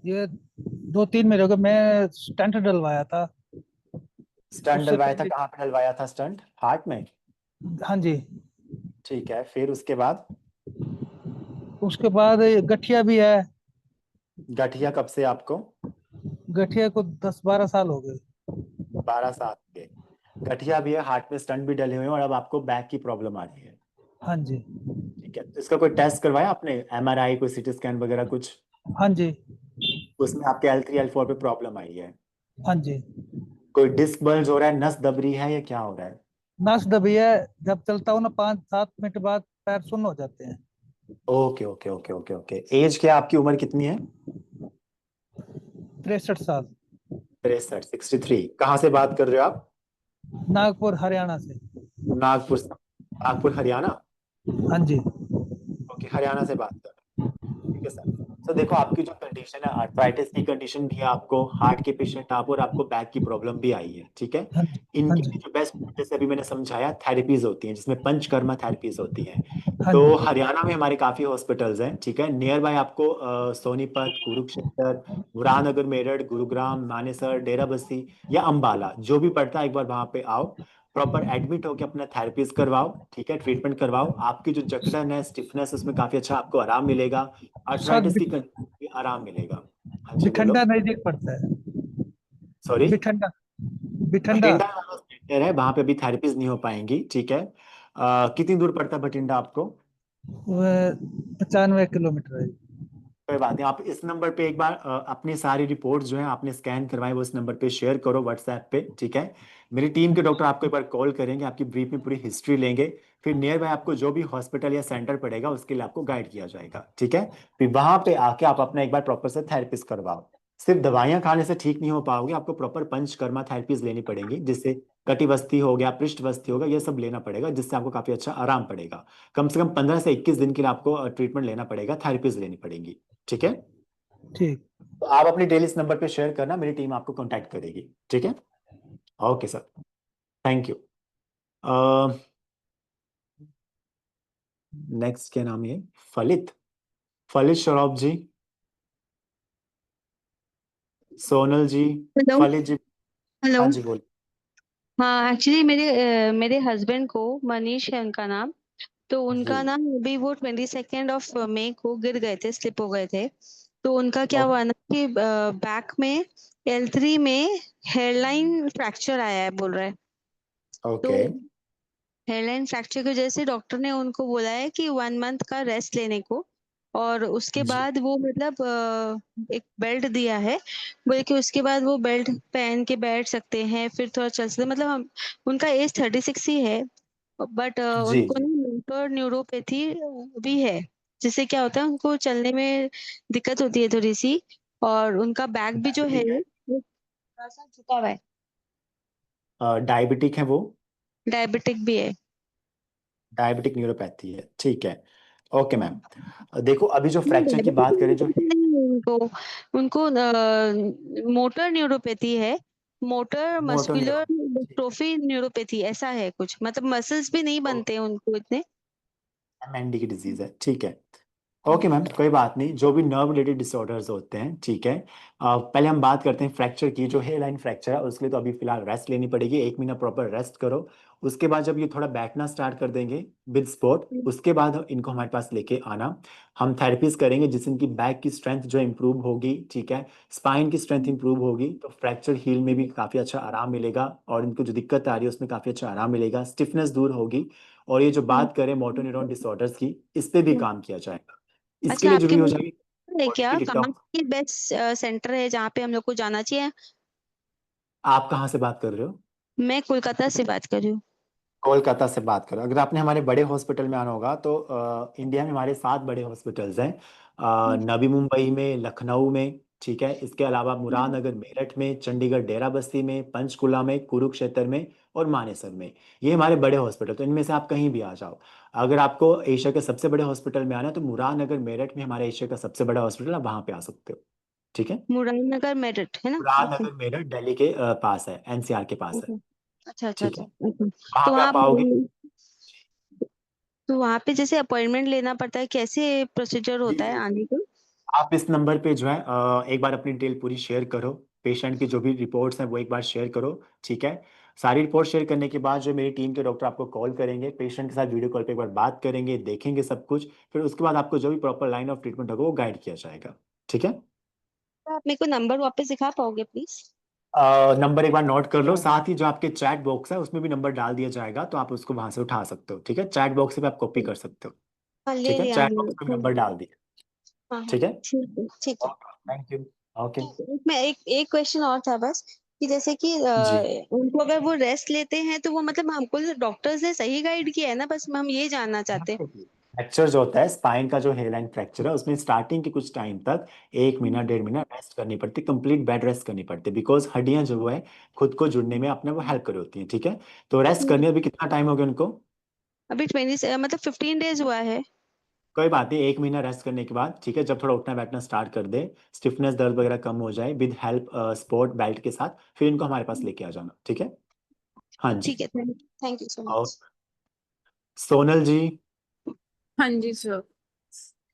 ये 2-3 महीने हो गए। मैं स्टेंट डलवाया था स्टंट उससे डलवाया था, पहले। कहाँ पे डलवाया था स्टंट? हार्ट में? हाँ जी। ठीक है, फिर उसके बाद? उसके बाद ये गठिया भी है। गठिया कब से आपको? गठिया को 10-12 साल हो गए। 12 साल के। गठिया भी है, हार्ट में स्टंट भी डले हुए हैं, और अब आपको बैक की प्रॉब्लम आ रही है। हाँ जी। ठीक है, तो इसका कोई टेस्ट करवाया आपने, MRI, कोई CT स्कैन वगैरह कुछ? हाँ जी। उसमें आपके L3 L4 पे प्रॉब्लम आई है? हाँ जी। कोई डिस्क बल्ज हो रहा है, नस दब रही है, या क्या हो रहा है? नस दबी है। जब चलता हूँ ना 5-7 मिनट बाद पैर सुन्न हो जाते हैं। Okay okay okay okay okay. Age क्या, आपकी उम्र कितनी है? 63 साल। 63 कहाँ से बात कर रहे हो आप? नागपुर हरियाणा से। नागपुर? नागपुर हरियाणा? हाँ जी। ओके, हरियाणा से बात कर रहे हैं। ठीक है सर। तो देखो, आपकी जो कंडीशन है, आर्थराइटिस की कंडीशन भी है, आपको हार्ट के पेशेंट आप, और आपको बैक की प्रॉब्लम भी आई है, ठीक है। हाँ जी। हाँ इनके जी। लिए जो बेस्ट, जैसे अभी मैंने समझाया, थेरेपीज होती हैं, जिसमें पंचकर्मा थेरेपीज होती हैं। हाँ तो जी। हरियाणा में हमारे काफी हॉस्पिटल्स हैं, ठीक है, नियर बाय आपको सोनीपत, कुरुक्षेत्र, बुरहानगर, मेरठ, गुरुग्राम, मानेसर, डेराबस्सी या अंबाला, जो भी पड़ता है, एक बार वहां पे आओ, प्रॉपर एडमिट होकर अपना थेरेपीज करवाओ, ठीक है, ट्रीटमेंट करवाओ, आपकी जो जकड़न है, स्टिफनेस, उसमें काफी अच्छा आपको आराम मिलेगा, सर आर्थराइटिस की कंडीशन में भी आराम मिलेगा। हाँ जी, बोलो। बिठंडा नजदीक पड़ता है। सॉरी? बिठंडा। बिठंडा। बठिंडा वाला सेंटर है, वहां पे अभी थेरेपीज नहीं हो पाएंगी, ठीक है। कितनी दूर पड़ता है बठिंडा आपको? वह 95 किलोमीटर है। कोई बात नहीं, आप इस नंबर पे एक बार अपनी सारी रिपोर्ट जो है आपने स्कैन करवाई, वो इस नंबर पे शेयर करो व्हाट्सएप पे, ठीक है। मेरी टीम के डॉक्टर आपको एक बार कॉल करेंगे, आपकी ब्रीफ में पूरी हिस्ट्री लेंगे, फिर नियर बाय आपको जो भी हॉस्पिटल या सेंटर पड़ेगा उसके लिए आपको गाइड किया जाएगा, ठीक है। फिर वहां पे आके आप अपना एक बार प्रॉपर से थेरेपिस्ट करवाओ। सिर्फ दवाइयां खाने से ठीक नहीं हो पाओगे, आपको प्रॉपर पंचकर्मा थेरेपीज लेनी पड़ेंगी, जिससे कटिबस्ती हो गया, पृष्ठवस्ती होगा, ये सब लेना पड़ेगा, जिससे आपको काफी अच्छा आराम पड़ेगा। कम से कम 15 से 21 दिन के लिए आपको ट्रीटमेंट लेना पड़ेगा, थेरेपीज लेनी पड़ेगी, ठीक है। ठीक। तो आप अपनी डिटेल इस नंबर पे शेयर करना, मेरी टीम आपको कांटेक्ट करेगी, ठीक है। Okay sir, thank you. Next क्या नाम है? फलित, फलित श्रॉफ जी, सोनल जी, हेलो। फलित जी। हेलो। हाँ जी बोलिए। हाँ, एक्चुअली मेरे हस्बैंड को, मनीष है उनका नाम, तो जी। उनका ना अभी वो 22 ऑफ मई को गिर गए थे, स्लिप हो गए थे। तो उनका क्या ओके। हुआ ना कि बैक में L3 में हेयरलाइन फ्रैक्चर आया है बोल रहे हैं। तो ओके। हेयरलाइन फ्रैक्चर की वजह से डॉक्टर ने उनको बोला है कि 1 मंथ का रेस्ट लेने को, और उसके जी। बाद वो मतलब एक बेल्ट दिया है, बोले कि उसके बाद वो बेल्ट पहन के बैठ सकते हैं, फिर थोड़ा चल सकते हैं। मतलब हम, उनका एज 36 ही है, बट जी। उनको जी। ना मोटर न्यूरोपैथी भी है, जिससे क्या होता है उनको चलने में दिक्कत होती है थोड़ी सी, और उनका बैक भी जो है डायबिटिक है? वो थोड़ा सा झुका हुआ है। डायबिटिक है वो? डायबिटिक भी है। डायबिटिक न्यूरोपैथी है, ठीक है। Okay ma'am. देखो अभी जो नहीं, फ्रैक्चर की बात करें, जो डायबिटिक नहीं है उनको, उनको मोटर न्यूरोपैथी है, मोटर मोटो मस्कुलर न्यूरॉन, डिस्ट्रोफी न्यूरोपैथी ऐसा है कुछ, मतलब मसल्स भी नहीं बनते हैं उनको इतने। MND की डिजीज है, ठीक है। ओके मैम, कोई बात नहीं। जो भी नर्व रिलेटेड डिसऑर्डर्स होते हैं, ठीक है। पहले हम बात करते हैं फ्रैक्चर की। जो हेयर लाइन फ्रैक्चर है उसके लिए तो अभी फिलहाल रेस्ट लेनी पड़ेगी, 1 महीना प्रॉपर रेस्ट करो। उसके बाद जब ये थोड़ा बैठना स्टार्ट कर देंगे विद सपोर्ट, उसके बाद इनको हमारे पास लेके आना। हम थेरेपीज करेंगे जिससे इनकी बैक की स्ट्रेंथ जो इंप्रूव होगी, ठीक है, स्पाइन की स्ट्रेंथ इंप्रूव होगी, तो फ्रैक्चर हील में भी काफ़ी अच्छा आराम मिलेगा, और इनको जो दिक्कत आ रही है उसमें काफ़ी अच्छा आराम मिलेगा, स्टिफनेस दूर होगी। और ये जो बात करें मोटो न्यूरॉन डिसऑर्डर्स की, इस पे भी काम किया जाएगा। इसके अच्छा, लिए आपके जरूरी हो वो जाएगी है बॉडी की क्या, कहाँ डिटॉक्स। की बेस्ट सेंटर है जहाँ पे हम लोग को जाना चाहिए? आप कहाँ से बात कर रहे हो? मैं कोलकाता से बात कर रही हूँ। कोलकाता से बात करो। अगर आपने हमारे बड़े हॉस्पिटल में आना होगा तो इंडिया में हमारे 7 बड़े हॉस्पिटल्स हैं। नवी मुंबई में, लखनऊ में, ठीक है। इसके अलावा मुरादनगर मेरठ में, चंडीगढ़ डेरा बस्सी में, पंचकुला में, कुरुक्षेत्र में और मानेसर में। ये हमारे बड़े हॉस्पिटल, तो इनमें से आप कहीं भी आ जाओ। अगर आपको एशिया के सबसे बड़े हॉस्पिटल में आना है तो मुरादनगर मेरठ में हमारे एशिया का सबसे बड़ा हॉस्पिटल, आप वहाँ पे आ सकते हो, ठीक है। मुरादनगर मेरठ है ना? ओके। मुरादनगर मेरठ दिल्ली के पास है, NCR के पास है, ओके। अच्छा अच्छा ठीक अच्छा, है। ओके। वहां तो पे वहाँ आप आओगे। तो वहाँ पे जैसे अपॉइंटमेंट लेना पड़ता है, कैसे प्रोसीजर जी होता है जी जी। आने का? आप इस नंबर पे जो है एक बार अपनी डिटेल पूरी शेयर करो। पेशेंट की जो भी रिपोर्ट्स हैं वो एक बार शेयर करो, ठीक है। सारी रिपोर्ट शेयर करने के बाद जो मेरी टीम के डॉक्टर आपको कॉल करेंगे, पेशेंट के साथ वीडियो कॉल पे एक बार बात करेंगे, देखेंगे सब कुछ। फिर उसके बाद आपको जो भी प्रॉपर लाइन ऑफ ट्रीटमेंट होगा वो गाइड किया जाएगा, ठीक है। तो आप मेरे को नंबर वापस दिखा पाओगे प्लीज? नंबर एक बार नोट कर लो, साथ ही जो आपके चैट बॉक्स है उसमें भी नंबर डाल दिया जाएगा, तो आप उसको वहां से उठा सकते हो, ठीक है। चैट बॉक्स से भी आप कॉपी कर सकते हो, हाँ, ले ठीक है। लिया चैट हमने। बॉक्स में भी नंबर डाल दिया, हाँ हाँ, ठीक है। ठीक है ठीक है। Thank you. ओके। तो मैं एक एक क्वेश्चन और था बस, कि जैसे कि जी। उनको अगर वो रेस्ट लेते हैं तो वो मतलब हमको डॉक्टर्स ने सही गाइड किया है ना, बस हम ये जानना चाहते हैं। फ्रैक्चर जो होता है स्पाइन का, जो हेयरलाइन फ्रैक्चर है उसमें स्टार्टिंग के कुछ टाइम तक 1 महीना 1.5 महीना रेस्ट करनी पड़ती है, कंप्लीट बेड रेस्ट करनी पड़ती है, बिकॉज हड्डियां जो है खुद को जुड़ने में अपने वो हेल्प कर रही होती हैं, ठीक है। तो रेस्ट हम्म। करने में अभी कितना टाइम हो गया उनको? अभी मतलब 15 डेज हुआ है। कोई बात नहीं, 1 महीना रेस्ट करने के बाद, ठीक है, जब थोड़ा उठना बैठना स्टार्ट कर दे, स्टिफनेस दर्द वगैरह कम हो जाए, विद हेल्प स्पोर्ट बेल्ट के साथ, फिर इनको हमारे पास लेके आ जाना, ठीक है। हाँ जी। ठीक है, थैंक यू सो और मच। सोनल जी। हाँ जी सर।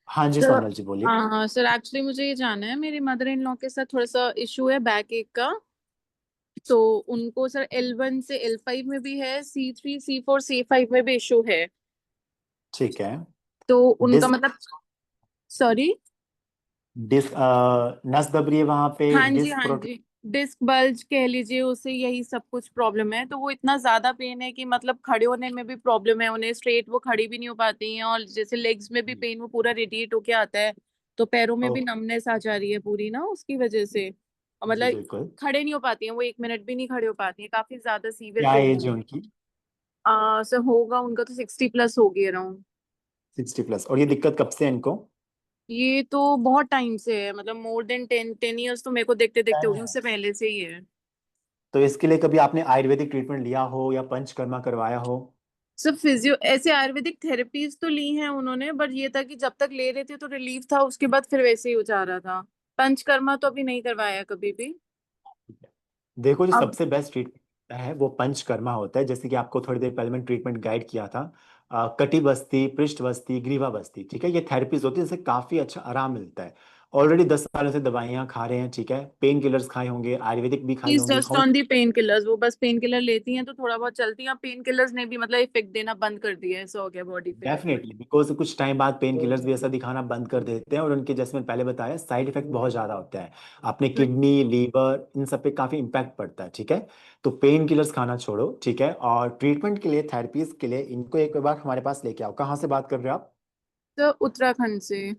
हाँ जी सर, सोनल जी बोलिए। हाँ सर, एक्चुअली मुझे ये जानना है, मेरी मदर इन लॉ के साथ थोड़ा सा इशू है बैक एक का। तो उनको सर L1 से L5 में भी है, C3 C4 C5 में भी इशू है। ठीक है। तो उनका डिस्क, मतलब, सॉरी। डिस्क नस दब रही है वहां पे, हाँ जी डिस्क हाँ प्रोट। जी, डिस्क बल्ज कह लीजिए उसे, यही सब कुछ प्रॉब्लम है। तो वो इतना ज्यादा पेन है कि मतलब खड़े होने में भी प्रॉब्लम है उन्हें, स्ट्रेट वो खड़ी भी नहीं हो पाती हैं, और जैसे लेग्स में भी पेन वो पूरा रेडिएट होके आता है। तो पैरों में भी ओके। नमनेस आ जा रही है पूरी ना उसकी वजह से, और जी मतलब बिल्कुल। खड़े नहीं हो पाती हैं वो, 1 मिनट भी नहीं खड़े हो पाती हैं, काफी ज्यादा सीवियर क्या पेन एज है है। उनकी? सर होगा उनका तो 60+ हो गया अराउंड। 60+। और ये दिक्कत कब से है इनको? ये तो बहुत टाइम से है, मतलब मोर देन 10 10 ईयर्स तो मेरे को देखते देखते हो गए, उससे पहले से ही है। तो इसके लिए कभी आपने आयुर्वेदिक ट्रीटमेंट लिया हो या पंचकर्मा करवाया हो? सब फिजियो ऐसे आयुर्वेदिक थेरेपीज तो ली हैं उन्होंने, बट ये था कि जब तक ले रहे थे तो रिलीफ था, उसके बाद फिर वैसे ही हो जा रहा था। पंचकर्मा तो अभी नहीं करवाया कभी भी। देखो, जो अब सबसे बेस्ट ट्रीटमेंट है वो पंचकर्मा होता है, जैसे कि आपको थोड़ी देर पहले मैंने ट्रीटमेंट गाइड किया था। कटी बस्ती, पृष्ठ बस्ती, ग्रीवा बस्ती, ठीक है, ये थेरेपीज होती है, जिससे काफी अच्छा आराम मिलता है। ऑलरेडी 10 सालों से दवाइयाँ खा रहे हैं, ठीक है, पेन किलर्स खाए होंगे, आयुर्वेदिक भी खाई इज होंगी, just on the pain killers, वो बस पेन किलर लेती हैं तो थोड़ा बहुत चलती हैं। पेन किलर्स ने भी मतलब इफेक्ट देना बंद कर दिया है, ऐसा हो गया बॉडी पे। डेफिनेटली, बिकॉज कुछ टाइम बाद पेन किलर्स भी ऐसा दिखाना बंद कर देते हैं, और उनके, जैसे मैंने पहले बताया, साइड इफेक्ट बहुत ज्यादा होता है। अपने किडनी, लीवर, इन सब पे काफी इम्पैक्ट पड़ता है, ठीक है। तो पेन किलर्स खाना छोड़ो, ठीक है, और ट्रीटमेंट के लिए, थेरेपीज के लिए इनको एक बार हमारे पास लेके आओ। कहाँ से बात कर रहे हो आप? तो उत्तराखंड से।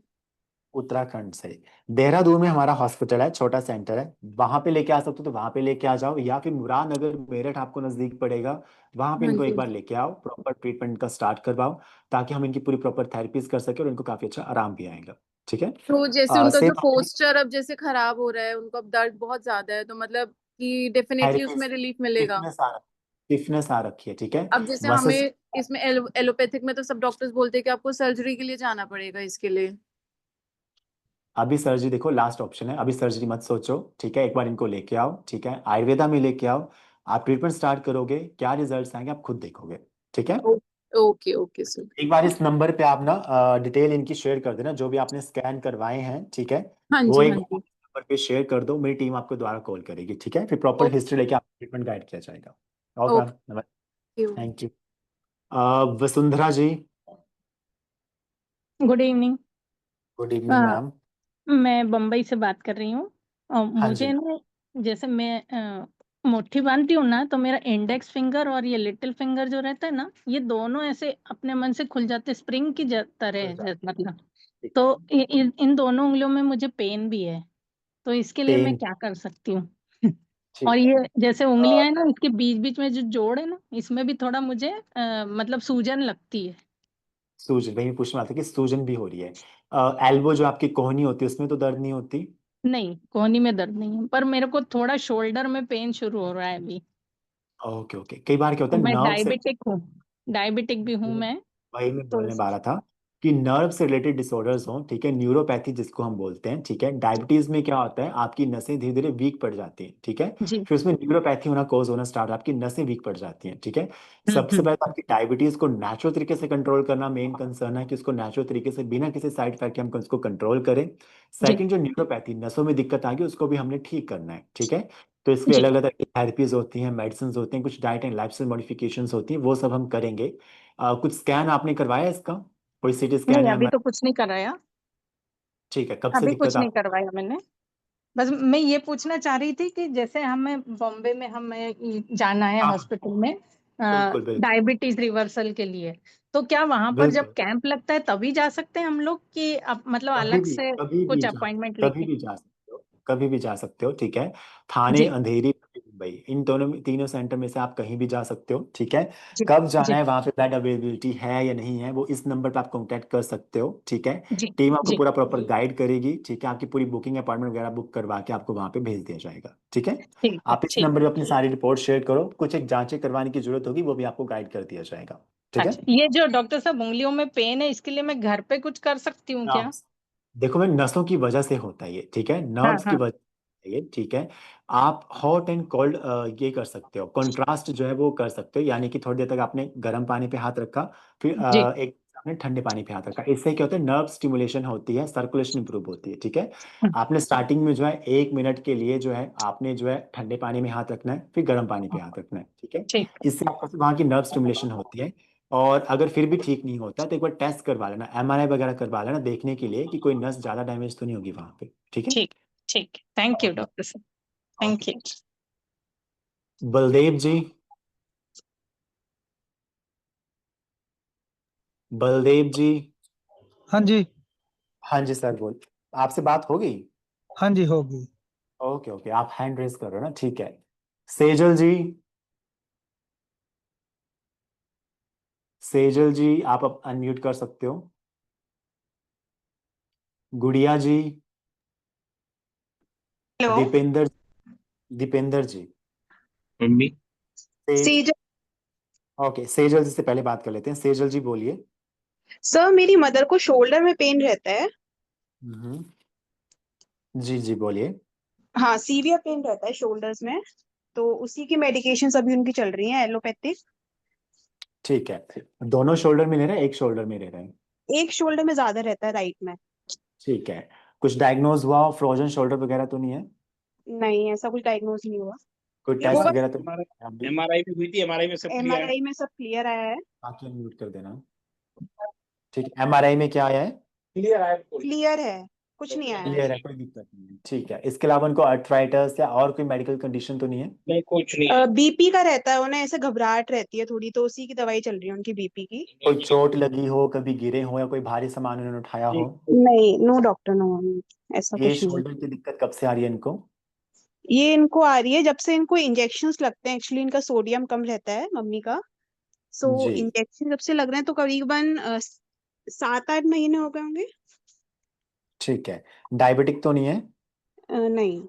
उत्तराखंड से। देहरादून में हमारा हॉस्पिटल है, छोटा सेंटर है, वहां पे लेके आ सकते हो तो वहां पे लेके आ जाओ, या फिर मुराद नगर, मेरठ आपको नजदीक पड़ेगा, वहां पे हाँ इनको एक जी। बार लेके आओ, प्रॉपर ट्रीटमेंट का स्टार्ट करवाओ, ताकि हम इनकी पूरी प्रॉपर थेरेपीज कर सके और इनको काफी अच्छा आराम भी आएगा, ठीक है। तो जैसे उनका जो सेम पोस्चर अब जैसे खराब हो रहा है, उनको अब दर्द बहुत ज्यादा है, तो मतलब कि डेफिनेटली थेरेपीज, उसमें रिलीफ मिलेगा। स्टिफनेस आ रखी है, ठीक है। अब जैसे मसल्स, हमें इसमें एलोपैथिक में तो सब डॉक्टर्स बोलते हैं कि आपको सर्जरी के लिए जाना पड़ेगा इसके लिए। अभी सर्जरी देखो लास्ट ऑप्शन है, अभी सर्जरी मत सोचो, ठीक है, एक बार इनको लेके आओ, ठीक है, आयुर्वेदा में लेके आओ। आप ट्रीटमेंट स्टार्ट करोगे, क्या रिजल्ट्स आएंगे आप खुद देखोगे, ठीक है। Okay okay sir. एक बार इस नंबर पे आप ना डिटेल इनकी शेयर कर देना, जो भी आपने स्कैन करवाए हैं, ठीक है, हाँ वो जी एक हाँ जी। नंबर पे शेयर कर दो, मेरी टीम आपको दोबारा कॉल करेगी, ठीक है, फिर प्रॉपर ओके हिस्ट्री लेके आपको ट्रीटमेंट गाइड किया जाएगा। Okay ma'am, okay. नमस्ते, thank you. Vasundhara ji, good evening. Good evening ma'am. मैं बम्बई से बात कर रही हूँ और हाँ मुझे जी, ना, जैसे मैं मुट्ठी बांधती हूँ ना, तो मेरा इंडेक्स फिंगर और ये लिटिल फिंगर जो रहता है ना, ये दोनों ऐसे अपने मन से खुल जाते, स्प्रिंग की तरह मतलब। ठीक तो इन दोनों उंगलियों में मुझे पेन भी है, तो इसके लिए मैं पेन, क्या कर सकती हूँ? और ठीक है। ये जैसे उंगलियां है ना, इसके बीच बीच में जो जोड़ है ना, इसमें भी थोड़ा मुझे मतलब सूजन लगती है। सूजन, वही पूछना था कि सूजन भी हो रही है। एल्बो जो आपकी कोहनी होती है उसमें तो दर्द नहीं होती? नहीं, कोहनी में दर्द नहीं है, पर मेरे को थोड़ा शोल्डर में पेन शुरू हो रहा है अभी। ओके ओके, कई बार क्या होता है मैं नर्व से, डायबिटिक हूँ, डायबिटिक भी हूँ मैं। वही मैं तो बोलने वाला था कि नर्व से रिलेटेड डिसऑर्डर्स हों, ठीक है, न्यूरोपैथी जिसको हम बोलते हैं, ठीक है, डायबिटीज में क्या होता है, आपकी नसें धीरे धीरे वीक पड़ जाती हैं, ठीक है, जी। फिर उसमें न्यूरोपैथी होना कॉज होना स्टार्ट, आपकी नसें वीक पड़ जाती हैं, ठीक है। सबसे पहले तो आपकी डायबिटीज को नेचुरल तरीके से कंट्रोल करना मेन कंसर्न है, कि उसको नेचुरल तरीके से बिना किसी साइड इफेक्ट के हम उसको कंट्रोल करें। जी सेकंड, जो न्यूरोपैथी, नसों में दिक्कत आ गई, उसको भी हमने ठीक करना है, ठीक है। तो इसके लिए जी। अलग अलग थेरेपीज होती हैं, मेडिसिन होती हैं, कुछ डाइट एंड लाइफस्टाइल मॉडिफिकेशंस होती हैं, वो सब हम करेंगे। कुछ स्कैन आपने करवाया इसका? कोई सीटी स्कैन नहीं, या अभी तो कुछ नहीं कराया। ठीक है, कब से अभी दिक्कत कुछ नहीं आप? करवाया मैंने। बस मैं ये पूछना चाह रही थी कि जैसे हमें बॉम्बे में हमें जाना है हाँ, हॉस्पिटल में बिल्कुल बिल्कुल डायबिटीज रिवर्सल के लिए, तो क्या वहां पर जब बिल्कुल, कैंप लगता है तभी जा सकते हैं हम लोग, कि अब मतलब कभी अलग भी, से कभी भी कुछ जा, अपॉइंटमेंट कभी लेके? भी जा सकते हो, कभी भी जा सकते हो, ठीक है। थाने, जी अंधेरी, मुंबई, इन दोनों तीनों सेंटर में से आप कहीं भी जा सकते हो, ठीक है। जी कब जाना जी है, वहां पे बेड अवेलेबिलिटी है या नहीं है, वो इस नंबर पे आप कांटेक्ट कर सकते हो, ठीक है। जी टीम आपको जी। पूरा प्रॉपर गाइड करेगी, ठीक है, आपकी पूरी बुकिंग अपॉइंटमेंट वगैरह बुक करवा के आपको वहां पे भेज दिया जाएगा, ठीक है। ठीक है आप इस ठीक नंबर है। पे अपनी सारी रिपोर्ट शेयर करो, कुछ एक जांचें करवाने की जरूरत होगी, वो भी आपको गाइड कर दिया जाएगा, ठीक है। अच्छा, ये जो डॉक्टर साहब उंगलियों में पेन है, इसके लिए मैं घर पे कुछ कर सकती हूँ क्या? देखो मैं, नसों की वजह से होता है ये, ठीक है, हाँ नर्व्स की हाँ। वजह से ये, ठीक है। आप हॉट एंड कोल्ड ये कर सकते हो, कंट्रास्ट जो है वो कर सकते हो, यानी कि थोड़ी देर तक आपने गर्म पानी पे हाथ रखा, फिर जी। एक आपने ठंडे पानी पे हाथ रखा, इससे क्या होता है, नर्व स्टिमुलेशन होती है, सर्कुलेशन इंप्रूव होती है, ठीक है। आपने स्टार्टिंग में जो है 1 मिनट के लिए जो है आपने जो है ठंडे पानी में हाथ रखना है, फिर गर्म पानी पे हाथ रखना है, ठीक है। ठीक है। इससे आपको वहाँ की नर्व स्टिमुलेशन होती है। और अगर फिर भी ठीक नहीं होता तो एक बार टेस्ट करवा लेना, एमआरआई वगैरह करवा लेना, देखने के लिए कि कोई नस ज्यादा डैमेज तो नहीं होगी वहां पे, ठीक है। ठीक ठीक। थैंक यू डॉक्टर साहब। Thank okay. यू। बलदेव जी, बलदेव जी, हाँ जी। हाँ जी सर, बोल, आपसे बात हो गई? हाँ जी, होगी। ओके ओके, आप हैंड रेज कर रहे हो ना, ठीक है। सेजल जी, सेजल जी, आप अब अनम्यूट कर सकते हो। गुड़िया जी, हेलो। दीपेंद्र, दीपेंद्र जी, मम्मी। सेज, सीजन। ओके, सेजल जी से पहले बात कर लेते हैं, सेजल जी बोलिए। सर, मेरी मदर को शोल्डर में पेन रहता है। जी जी बोलिए। हाँ, सीवियर पेन रहता है शोल्डर्स में। तो उसी की मेडिकेशंस अभी उनकी चल रही हैं एलोपैथिक। ठीक है, दोनों शोल्डर में ले रहे हैं, एक शोल्डर में ले रहे हैं? एक शोल्डर में ज्यादा रहता है, राइट में। ठीक है, कुछ डायग्नोज हुआ, फ्रोजन शोल्डर वगैरह तो नहीं है? नहीं, ऐसा कुछ डायग्नोज नहीं हुआ। कोई ये वो टेस्ट बस वगैरह तो नहीं है अभी? एमआरआई भी हुई थी, एमआरआई में सब क्लियर है। एमआरआई में सब क्लियर आया है। बाकी म्यूट कर देना। ठीक है, एमआरआई में क्या आया है? क्लियर है, क्लियर है, कुछ नहीं आया है। क्लियर है, कोई दिक्कत नहीं है। ठीक है, इसके अलावा उनको अर्थराइटिस या और कोई मेडिकल कंडीशन तो नहीं है? नहीं कुछ नहीं। बीपी का रहता है उन्हें, ऐसे घबराहट रहती है थोड़ी, तो उसी की दवाई चल रही है उनकी बीपी की। कोई चोट लगी हो, कभी गिरे हो, या कोई भारी सामान उन्होंने उठाया हो? नहीं, नो डॉक्टर, नो, ऐसा ये कुछ नहीं। शोल्डर की दिक्कत कब से आ रही है इनको? ये इनको आ रही है जब से इनको इंजेक्शंस लगते हैं। एक्चुअली इनका सोडियम कम रहता है मम्मी का, सो जी, इंजेक्शन जब से लग रहे हैं तो करीबन 7-8 महीने हो गए होंगे। ठीक है, डायबिटिक तो नहीं है? नहीं।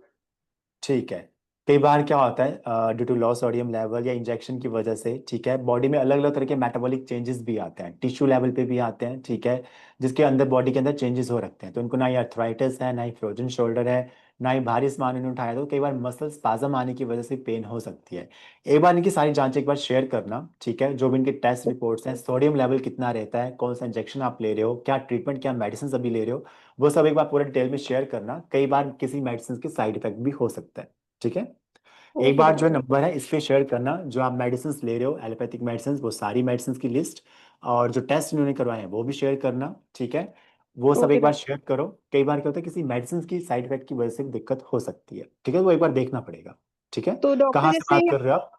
ठीक है, कई बार क्या होता है due to low sodium level या इंजेक्शन की वजह से, ठीक है, बॉडी में अलग अलग तरह के मेटाबॉलिक चेंजेस भी आते हैं, टिश्यू लेवल पे भी आते हैं, ठीक है, जिसके अंदर बॉडी के अंदर चेंजेस हो रखते हैं। तो इनको ना ही अर्थराइटिस है, ना ही फ्रोजन शोल्डर है, ना ही भारी सामान इन्होंने उठाया, तो कई बार मसल स्पाज्म आने की वजह से पेन हो सकती है। एक बार इनकी सारी जांच एक बार शेयर करना, ठीक है, जो भी इनके टेस्ट रिपोर्ट्स हैं, सोडियम लेवल कितना रहता है, कौन सा इंजेक्शन आप ले रहे हो, क्या ट्रीटमेंट, क्या मेडिसिन अभी ले रहे हो, वो सब एक बार पूरा डिटेल में शेयर करना। कई बार किसी मेडिसिन के साइड इफेक्ट भी हो सकता है, ठीक है। एक ओके बार जो डॉक्टर। नंबर है इस पे शेयर करना, जो आप मेडिसिन ले रहे हो एलोपैथिक मेडिसिन, वो सारी मेडिसिन की लिस्ट, और जो टेस्ट इन्होंने करवाए हैं वो भी शेयर करना, ठीक है। वो सब ओके एक बार डॉक्टर। शेयर करो। कई बार क्या होता है, किसी मेडिसिन की साइड इफेक्ट की वजह से भी दिक्कत हो सकती है, ठीक है, वो एक बार देखना पड़ेगा, ठीक है। तो डॉक्टर कहाँ से जैसे बात कर रहे हो आप?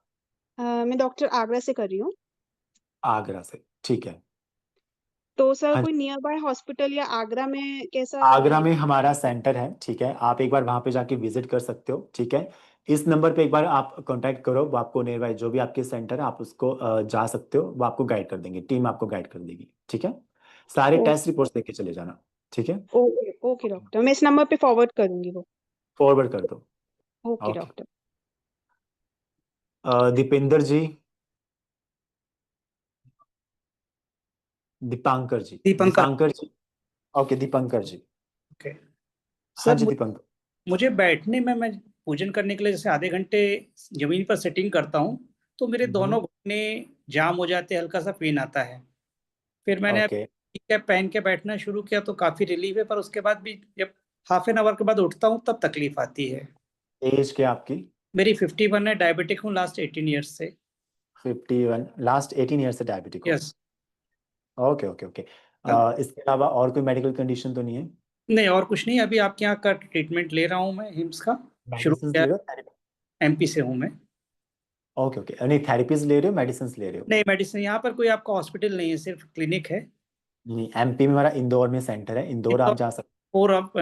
मैं डॉक्टर आगरा से कर रही हूँ। आगरा से, ठीक है। तो सर हाँ कोई जी, नियर बाय हॉस्पिटल या आगरा में कैसा आगरा है? में हमारा सेंटर है, ठीक है, आप एक बार वहां पे जाके विजिट कर सकते हो, ठीक है। इस नंबर पे एक बार आप कांटेक्ट करो, वो आपको नियर बाय जो भी आपके सेंटर है आप उसको जा सकते हो, वो आपको गाइड कर देंगे, टीम आपको गाइड कर देगी, ठीक है। सारे ओ, टेस्ट रिपोर्ट्स लेके चले जाना, ठीक है। ओके ओके डॉक्टर, मैं इस नंबर पे फॉरवर्ड करूंगी वो। फॉरवर्ड कर दो। Okay okay, doctor. Dipendra ji, Dipankar ji, Dipankar. Dipankar ji, okay, Dipankar ji. Okay हाँ सर, जी, दीपंकर। मुझे बैठने में, मैं पूजन करने के लिए जैसे आधे घंटे जमीन पर सेटिंग करता हूँ तो मेरे दोनों घुटने जाम हो जाते हैं, हल्का सा पेन आता है। फिर मैंने ओके, कैप पहन के बैठना शुरू किया तो काफी रिलीफ है, पर उसके बाद भी जब हाफ एन आवर के बाद उठता हूँ तब तकलीफ आती है। एज क्या आपकी? मेरी 51 है, डायबिटिक हूँ लास्ट 18 ईयर्स से। 51, लास्ट 18 ईयर से डायबिटिक हो? यस। Okay okay okay. इसके अलावा और कोई मेडिकल कंडीशन तो नहीं है? नहीं और कुछ नहीं, अभी आपके यहाँ का ट्रीटमेंट ले रहा हूँ मैं, हिम्स का शुरू मेडिसिन किया। ले रहे हो, थेरेपी? एमपी से हूँ मैं। ओके ओके, नहीं थेरेपीज ले रहे हो, मेडिसिन ले रहे हो? नहीं मेडिसिन, यहाँ पर कोई आपका हॉस्पिटल नहीं है, सिर्फ क्लिनिक है। नहीं, एमपी में हमारा इंदौर में सेंटर है, इंदौर आप जा सकते और अब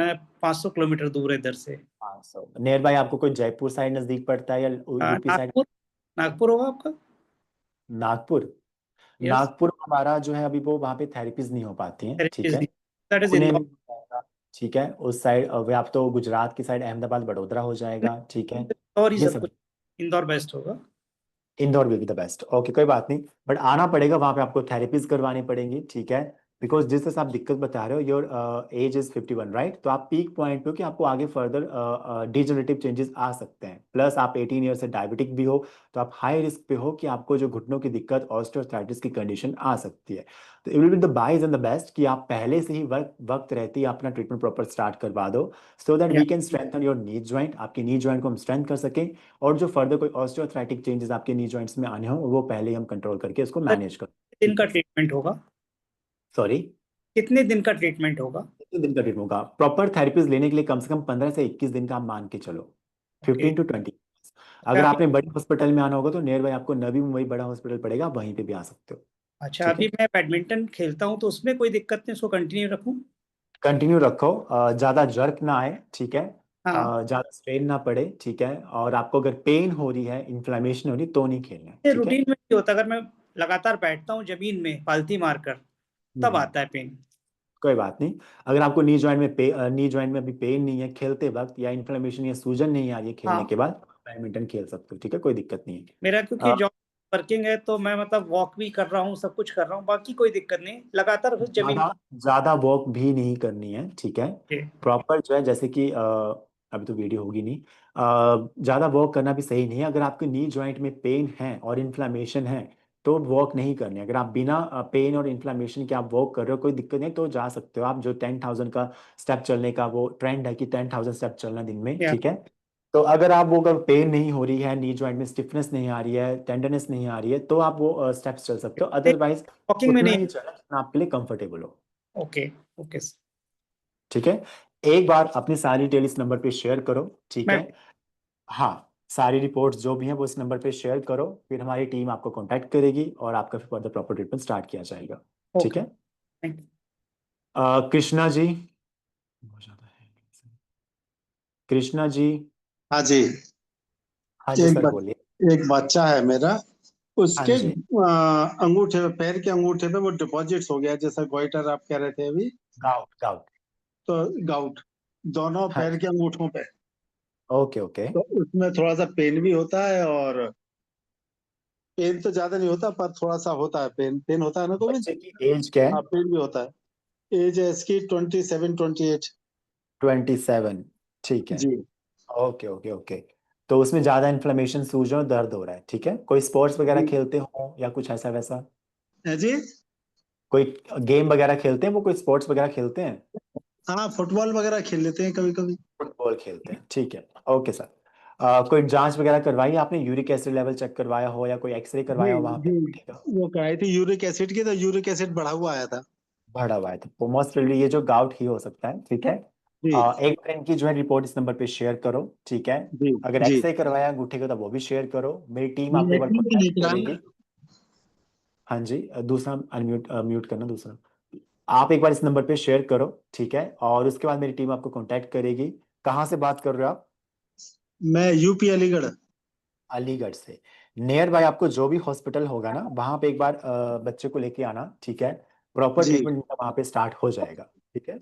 500 किलोमीटर दूर है इधर से। हो। 500 नियर बाय आपको कोई जयपुर साइड नजदीक पड़ता है या यूपी साइड? नागपुर, नागपुर होगा आपका। नागपुर? यस। नागपुर में हमारा जो है अभी वो वहाँ पे थेरेपीज नहीं हो पाती हैं, ठीक है। दैट इज पुणे में इंदौर। हो जाएगा, ठीक है, उस साइड वे आप तो गुजरात की साइड अहमदाबाद बड़ोदरा हो जाएगा, ठीक है। और ही ये सब सब, कुछ, इंदौर बेस्ट होगा। Indore will be the best, okay, कोई बात नहीं, बट आना पड़ेगा वहां पे, आपको थेरेपीज करवानी पड़ेंगी, ठीक है। बिकॉज जिस तरह से आप दिक्कत बता रहे हो, योर एज इज 51, राइट, तो आप पीक पॉइंट पे हो कि आपको आगे फर्दर डिजेनरेटिव चेंजेस आ सकते हैं, प्लस आप 18 ईयर से डायबिटिक भी हो, तो आप हाई रिस्क पे हो कि आपको जो घुटनों की दिक्कत, ऑस्टियोआर्थराइटिस की कंडीशन आ सकती है। तो it will be the wise and the best कि आप पहले से ही वक्त रहते ही अपना ट्रीटमेंट प्रॉपर स्टार्ट करवा दो, so that we can strengthen your knee joint, आपकी नी ज्वाइंट को हम स्ट्रेंथ कर सकें, और जो फर्दर कोई ऑस्टियोआर्थराइटिक चेंजेस आपके नी जॉइंट्स में आने हो वो पहले ही हम कंट्रोल करके उसको मैनेज कर। दिन का ट्रीटमेंट होगा? सॉरी, कितने दिन का ट्रीटमेंट होगा? कितने दिन का ट्रीटमेंट होगा? प्रॉपर थेरेपीज लेने के लिए कम से कम 15 से 21 दिन का आप मान के चलो, 15 to 20। अगर अभी आपने बड़े हॉस्पिटल में आना होगा तो नियर बाय आपको नवी मुंबई बड़ा हॉस्पिटल पड़ेगा, वहीं पे भी आ सकते हो। अच्छा, ठीक है, अभी मैं बैडमिंटन खेलता हूँ तो उसमें कोई दिक्कत नहीं, उसको कंटिन्यू रखूँ? कंटिन्यू रखो, ज्यादा जर्क ना आए, ठीक है, हाँ। ज्यादा स्ट्रेन ना पड़े, ठीक है, और आपको अगर पेन हो रही है, इन्फ्लेमेशन हो रही है, तो नहीं खेलना है, ये ठीक है। रूटीन में नहीं होता, अगर मैं लगातार बैठता हूँ जमीन में पालती मारकर तब हम्म, आता है पेन। कोई बात नहीं। अगर आपको नी जॉइंट में अभी पेन नहीं है खेलते वक्त, या इन्फ्लेमेशन या सूजन नहीं आ रही है खेलने हाँ, के बाद, बैडमिंटन खेल सकते हो, ठीक है, कोई दिक्कत नहीं मेरा है। क्योंकि जॉब वर्किंग है तो मैं मतलब वॉक भी कर रहा हूँ, सब कुछ कर रहा हूँ, बाकी कोई दिक्कत नहीं, लगातार जमीन। ज्यादा ज्यादा वॉक भी नहीं करनी है, ठीक है। पे। प्रॉपर जो है, जैसे कि अभी तो वीडियो होगी नहीं। ज़्यादा वॉक करना भी सही नहीं है। अगर आपके नी जॉइंट में पेन है और इन्फ्लामेशन है तो वॉक नहीं करनी है। अगर आप बिना पेन और इन्फ्लामेशन के आप वॉक कर रहे हो, कोई दिक्कत नहीं, तो जा सकते हो आप। जो 10,000 का स्टेप चलने का वो ट्रेंड है कि 10,000 स्टेप चलना दिन में, या ठीक है। तो अगर आप वो, अगर पेन नहीं हो रही है, नी जॉइंट में स्टिफनेस नहीं आ रही है, टेंडरनेस नहीं आ रही है, तो आप वो स्टेप्स चल सकते हो। अदरवाइज वॉकिंग में उतना नहीं। ही चलना जितना आपके लिए कंफर्टेबल हो, ओके ओके। ठीक है। एक बार अपनी सारी डिटेल इस नंबर पे शेयर करो, ठीक मैं है। हाँ, सारी रिपोर्ट्स जो भी हैं वो इस नंबर पे शेयर करो, फिर हमारी टीम आपको कांटेक्ट करेगी और आपका फिर फर्दर प्रॉपर ट्रीटमेंट स्टार्ट किया जाएगा, ठीक ओके है। Thank you. कृष्णा जी, बहुत ज्यादा है। कृष्णा जी, हाँ जी। हाँ जी एक सर बोलिए। एक बच्चा है मेरा, हाँ उसके जी, अंगूठे पे, पैर के अंगूठे पे वो डिपॉजिट्स हो गया, जैसा गोइटर आप कह रहे थे अभी। Gout gout. तो गाउट दोनों हाँ पैर जी, के अंगूठों पे। Okay okay. तो उसमें थोड़ा सा पेन भी होता है, और पेन तो ज्यादा नहीं होता पर थोड़ा सा होता है, पेन पेन होता है ना गोविंद। बच्चे की एज क्या हाँ है? पेन भी होता है। एज है इसकी 27-28। 27, ठीक है। जी। Okay okay okay. तो उसमें ज्यादा इन्फ्लेमेशन, सूजन और दर्द हो रहा है, ठीक है। कोई स्पोर्ट्स वगैरह जी खेलते हो या कुछ ऐसा वैसा? है जी। कोई गेम वगैरह खेलते हैं वो, कोई स्पोर्ट्स वगैरह खेलते हैं? हाँ फुटबॉल वगैरह खेल लेते हैं कभी कभी। फुटबॉल खेलते हैं, ठीक है। Okay sir. कोई जांच वगैरह करवाई है आपने? यूरिक एसिड लेवल चेक करवाया हो या कोई एक्सरे जी करवाया हो वहां पे जी। अंगूठे का? वो कराई थी यूरिक एसिड की, तो यूरिक एसिड बढ़ा हुआ आया था। बढ़ा हुआ है तो मोस्ट प्रोबेबली ये जो गाउट ही हो सकता है, ठीक है। जी एक बार इनकी जो है रिपोर्ट इस नंबर पे शेयर करो, ठीक है। जी अगर जी। एक्सरे करवाया अंगूठे का तो वो भी शेयर करो, मेरी टीम नहीं आपको एक बार एक्चुअली तो नहीं कॉन्टैक्ट कराया। करेगी। हाँ जी, दूसरा अनम्यूट म्यूट करना दूसरा। आप एक बार इस नंबर पे शेयर करो, ठीक है, और उसके बाद मेरी टीम आपको कांटेक्ट करेगी। कहाँ से बात कर रहे हो आप? मैं यूपी अलीगढ़। अलीगढ़ से। नियर बाय आपको जो भी हॉस्पिटल होगा ना, वहां पे एक बार बच्चे को लेके आना, ठीक है। प्रॉपर जी। ट्रीटमेंट वहां पे स्टार्ट हो जाएगा, ठीक है।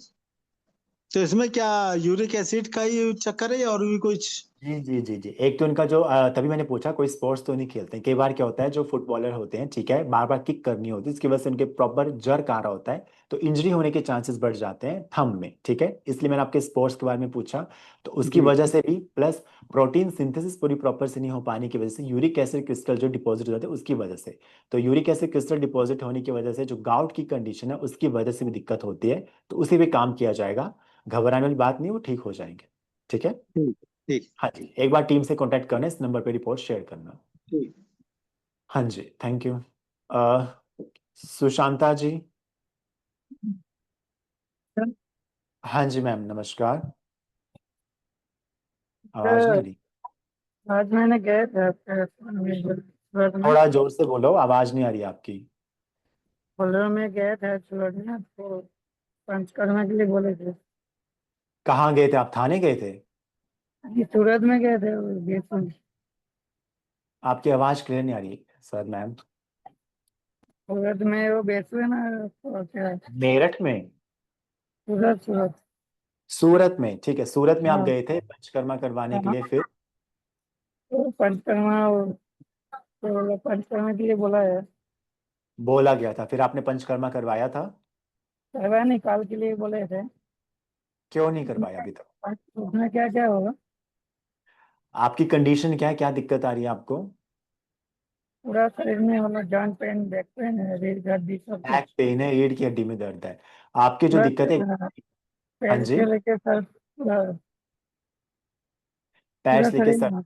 तो इसमें क्या यूरिक एसिड का ही चक्कर है या और भी कुछ? जी जी जी जी, एक तो इनका जो तभी मैंने पूछा, कोई स्पोर्ट्स तो नहीं खेलते हैं। कई बार क्या होता है, जो फुटबॉलर होते हैं, ठीक है, बार बार किक करनी होती है, इसकी वजह से उनके प्रॉपर जर्क आ रहा होता है, तो इंजरी होने के चांसेस बढ़ जाते हैं थंब में, ठीक है। इसलिए मैंने आपके स्पोर्ट्स के बारे में पूछा। तो उसकी जी वजह से भी, प्लस प्रोटीन सिंथेसिस पूरी प्रॉपर से नहीं हो पाने की वजह से, यूरिक एसिड क्रिस्टल जो डिपॉजिट हो जाते हैं उसकी वजह से। तो यूरिक एसिड क्रिस्टल डिपॉजिट होने की वजह से जो गाउट की कंडीशन है उसकी वजह से भी दिक्कत होती है, तो उसी पे काम किया जाएगा। घबराने वाली बात नहीं, वो ठीक हो जाएंगे, ठीक है। ठीक ठीक हाँ जी, एक बार टीम से कांटेक्ट करना, इस नंबर पे रिपोर्ट शेयर करना। ठीक। हाँ जी, थैंक यू। सुशांता जी। हाँ जी मैम, नमस्कार। आवाज नहीं आ रही, आज मैंने गए थे सूरत में। थोड़ा जोर से बोलो, आवाज नहीं आ रही आपकी। बोलेरो में गए थे सूरत में, तो पंचकर्मा के लिए बोले थे। कहाँ गए थे आप? थाने गए थे? ये सूरत में गए थे, वो बीच में। आपकी आवाज क्लियर नहीं आ रही सर मैम। सूरत में वो बेचू है ना, तो क्या मेरठ में? सूरत सूरत। सूरत में, ठीक है। सूरत में आप हाँ गए थे पंचकर्मा करवाने के हाँ। लिए, फिर? तो पंचकर्मा तो पंचकर्मा के लिए बोला है। बोला गया था, फिर आपने पंचकर्मा करवाया था? करवा निकाल के लिए बोले थे। क्यों नहीं करवाया अभी तक? उसमें क्या क्या होगा? आपकी कंडीशन क्या है, क्या दिक्कत आ रही है आपको? पूरा शरीर में मतलब जॉइंट पेन, बैक पेन है, रीढ़ की हड्डी सब बैक कुछ। पेन है, रीढ़ की हड्डी में दर्द है, आपकी जो पूरा दिक्कत है। हाँ पैर जी, से लेके सर, पूरा पैर पूरा से लेके शरीर सर, में।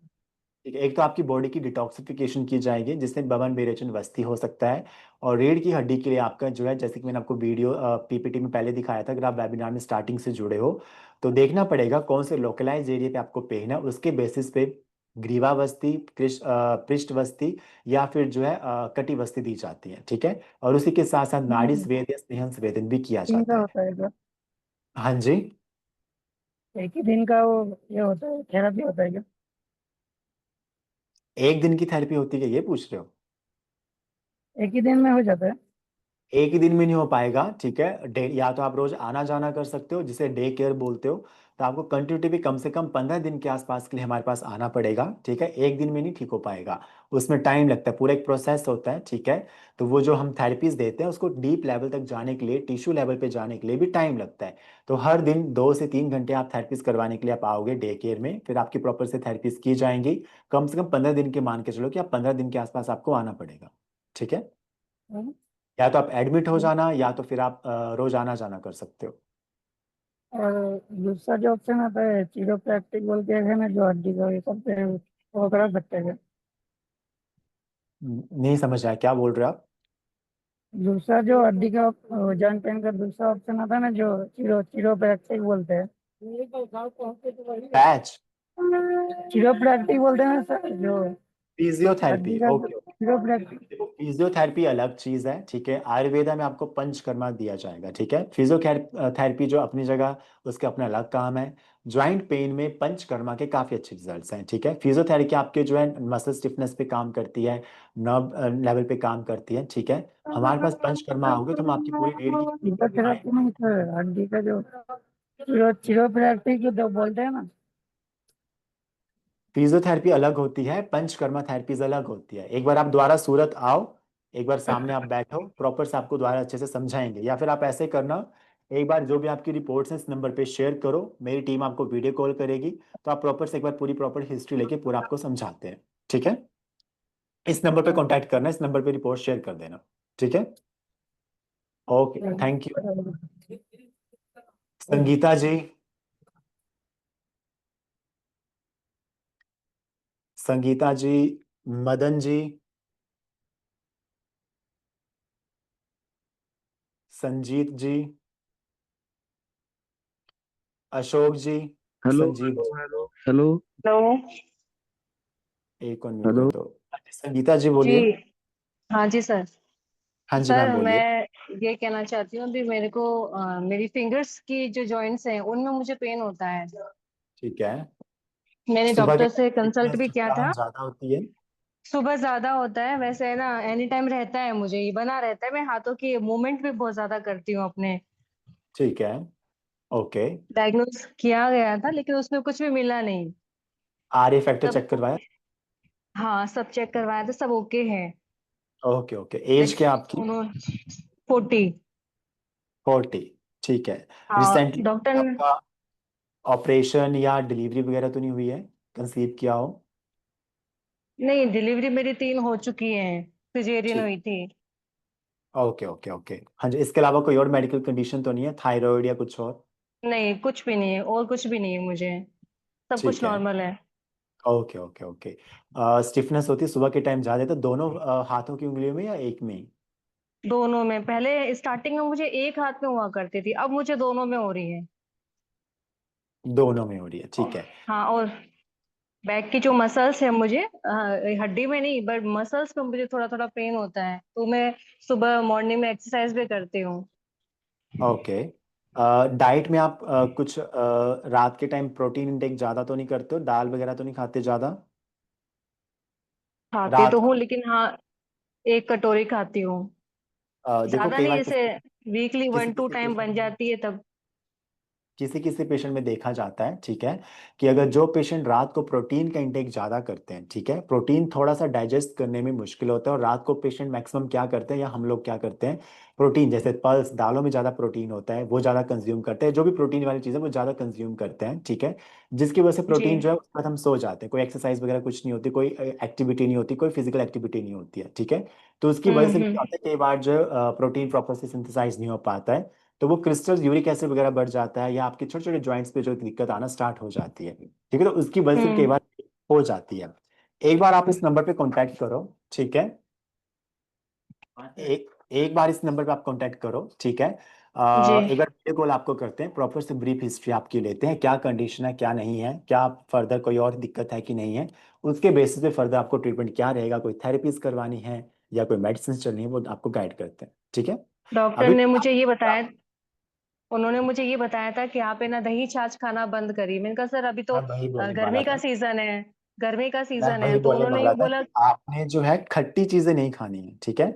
ठीक है। एक तो आपकी बॉडी की डिटॉक्सिफिकेशन की जाएगी, जिससे बमन बेरेचन वस्ती हो सकता है। और रीढ़ की हड्डी के लिए आपका जो है, जैसे कि मैंने आपको वीडियो पीपीटी में पहले दिखाया था, अगर आप वेबिनार में स्टार्टिंग से जुड़े हो तो देखना पड़ेगा कौन से लोकलाइज एरिया पे आपको पेन है, उसके बेसिस पे ग्रीवावस्थी, पृष्ठवस्ती या फिर जो है कटिवस्ती दी जाती है, ठीक है। और उसी के साथ साथ नाड़ी स्वेद या स्नेहन स्वेदन भी किया दिन का जाता है। होता है क्या? हाँ जी, एक ही दिन का वो ये होता है, थेरापी होता है क्या? एक दिन की थेरेपी होती है, ये पूछ रहे हो? एक ही दिन में हो जाता है? एक ही दिन में नहीं हो पाएगा, ठीक है। डे या तो आप रोज आना जाना कर सकते हो, जिसे डे केयर बोलते हो। तो आपको कंटिन्यूटी भी कम से कम 15 दिन के आसपास के लिए हमारे पास आना पड़ेगा, ठीक है। एक दिन में नहीं ठीक हो पाएगा, उसमें टाइम लगता है, पूरा एक प्रोसेस होता है, ठीक है। तो वो जो हम थेरेपीज देते हैं उसको डीप लेवल तक जाने के लिए, टिश्यू लेवल पे जाने के लिए भी टाइम लगता है। तो हर दिन 2 से 3 घंटे आप थेरेपीज करवाने के लिए आप आओगे डे केयर में, फिर आपकी प्रॉपर से थेरेपीज की जाएंगी। कम से कम 15 दिन के मान के चलो कि आप 15 दिन के आसपास आपको आना पड़ेगा, ठीक है। या तो आप एडमिट हो जाना, या तो फिर आप रोज आना जाना कर सकते हो। और दूसरा जो ऑप्शन आता है चिरोप्रैक्टिक बोल के है ना, जो हड्डी का ये सब पे वो करा सकते हैं। नहीं समझ आया, क्या बोल रहे हो आप? दूसरा जो हड्डी का जॉइंट पेन का दूसरा ऑप्शन आता है ना, जो चिरोप्रैक्टिक बोलते हैं। पैच? चिरोप्रैक्टिक बोलते हैं ना सर, जो फिजियोथेरेपी, हड्डी का ओके। चिरोप्रैक्टिक। देखो फिजियोथेरेपी अलग चीज है, ठीक है। आयुर्वेदा में आपको पंचकर्मा दिया जाएगा, ठीक है। फिजियोथेरेपी जो अपनी जगह, उसके अपना अलग काम है। ज्वाइंट पेन में पंचकर्मा के काफी अच्छे रिजल्ट्स हैं, ठीक है। फिजियोथेरेपी आपके जो है मसल स्टिफनेस पे काम करती है, नर्व लेवल पे काम करती है, ठीक है। हमारे पास पंचकर्मा आओगे तो हम आपकी पूरी रीढ़ की फिजियोथेरेपी नहीं सर, हड्डी का जो चिरोप्रैक्टिक जो बोलते हैं ना। फिजियोथेरेपी अलग होती है, पंचकर्मा थेरेपीज अलग होती है। एक बार आप दोबारा सूरत आओ, एक बार सामने आप बैठो, प्रॉपर से आपको दोबारा अच्छे से समझाएंगे। या फिर आप ऐसे करना, एक बार जो भी आपकी रिपोर्ट्स हैं इस नंबर पे शेयर करो, मेरी टीम आपको वीडियो कॉल करेगी, तो आप प्रॉपर से एक बार पूरी प्रॉपर हिस्ट्री लेके पूरा आपको समझाते हैं, ठीक है। इस नंबर पे कांटेक्ट करना, इस नंबर पे रिपोर्ट शेयर कर देना, ठीक है। Okay, thank you. Sangeeta ji, Sangeeta ji, Madan ji, Sanjeet ji, Ashok ji, hello Sanjeev ji. Hello hello hello एक और म्यूट कर हेलो। दो। संगीता जी जी। बोलिए। हाँ जी सर। हाँ जी मैम सर बोलिए। मैं ये कहना चाहती हूँ कि मेरे को मेरी फिंगर्स की जो जॉइंट्स हैं उनमें मुझे पेन होता है। ठीक है। मैंने सुबह के डॉक्टर से कंसल्ट वीकनेस भी किया था। ज्यादा होती है? सुबह ज्यादा होता है, वैसे है ना एनी टाइम रहता है, मुझे ये बना रहता है। मैं हाथों की मूवमेंट भी बहुत ज्यादा करती हूँ अपने। ठीक है, ओके। डायग्नोज किया गया था लेकिन उसमें कुछ भी मिला नहीं। आर ए फैक्टर सब चेक करवाया? हाँ सब चेक करवाया था, सब ओके है। ओके ओके, एज क्या आपकी? उन्होंने 40। 40, ठीक है। हाँ रिसेंटली डॉक्टर ने आपका ऑपरेशन या डिलीवरी वगैरह तो नहीं हुई है, कंसीव किया हो? नहीं, डिलीवरी मेरी 3 हो चुकी है, सिजेरियन ठीक, हुई थी। Okay okay okay. हाँ जी, इसके अलावा कोई और मेडिकल कंडीशन तो नहीं है, थायराइड या कुछ और? नहीं कुछ भी नहीं है, और कुछ भी नहीं है मुझे, सब कुछ ठीक है, नॉर्मल है। Okay okay okay. स्टिफनेस होती है सुबह के टाइम ज्यादा, तो दोनों हाथों की उंगलियों में या एक में ही? दोनों में, पहले स्टार्टिंग में मुझे एक हाथ में हुआ करती थी, अब मुझे दोनों में हो रही है। दोनों में हो रही है, ठीक है। हाँ, और बैक की जो मसल्स है मुझे हड्डी में नहीं बट मसल्स में मुझे थोड़ा थोड़ा पेन होता है, तो मैं सुबह मॉर्निंग में एक्सरसाइज भी करती हूँ। ओके। डाइट में आप कुछ रात के टाइम प्रोटीन इंटेक ज़्यादा तो नहीं करते हो, दाल वगैरह तो नहीं खाते ज़्यादा खाती रात तो को? हूँ लेकिन हाँ, 1 कटोरी खाती हूँ, देखो ज्यादा कई नहीं, बार जैसे वीकली किसी 1-2 किसी टाइम पेशेंट बन में, जाती है तब। किसी पेशेंट में देखा जाता है, ठीक है, कि अगर जो पेशेंट रात को प्रोटीन का इंटेक ज़्यादा करते हैं, ठीक है, प्रोटीन थोड़ा सा डाइजेस्ट करने में मुश्किल होता है, और रात को पेशेंट मैक्सिमम क्या करते हैं, या हम लोग क्या करते हैं, प्रोटीन जैसे पल्स दालों में ज़्यादा प्रोटीन होता है वो ज़्यादा कंज्यूम करते हैं, जो भी प्रोटीन वाली चीज़ है वो ज़्यादा कंज्यूम करते हैं, ठीक है। जिसकी वजह से जी। प्रोटीन जो है उसके बाद हम सो जाते हैं, कोई एक्सरसाइज वगैरह कुछ नहीं होती, कोई एक्टिविटी नहीं होती, कोई फिजिकल एक्टिविटी नहीं होती है, ठीक है। तो उसकी वजह से क्या हम्म। होता है, कई बार जो प्रोटीन प्रॉपर से सिंथेसाइज नहीं हो पाता है, तो वो क्रिस्टल यूरिक एसिड वगैरह बढ़ जाता है, या आपके छोटे छोटे जॉइंट्स पे जो दिक्कत आना स्टार्ट हो जाती है, ठीक है। तो उसकी वजह से कई हम्म। बार हो जाती है। एक बार आप इस नंबर पे कांटेक्ट करो, ठीक है। एक बार इस नंबर पे आप कांटेक्ट करो, ठीक है। जी एक बार वीडियो कॉल आपको करते हैं, प्रॉपर से ब्रीफ हिस्ट्री आपकी लेते हैं, क्या कंडीशन है क्या नहीं है, क्या फर्दर कोई और दिक्कत है कि नहीं है, उसके बेसिस पे फर्दर आपको ट्रीटमेंट क्या रहेगा, कोई थेरेपीज करवानी है या कोई मेडिसिन चलनी है, वो आपको गाइड करते हैं, ठीक है। डॉक्टर अभी ने मुझे ये बताया, उन्होंने मुझे ये बताया था कि आप है ना दही छाछ खाना बंद करिए। मैंने कहा सर अभी तो मैं वही बोलने वाला गर्मी का था, सीजन है, गर्मी का मैं सीजन है, वही तो बोलने उन्होंने ये वाला था बोला। कि आपने जो है खट्टी चीजें नहीं खानी है, ठीक है।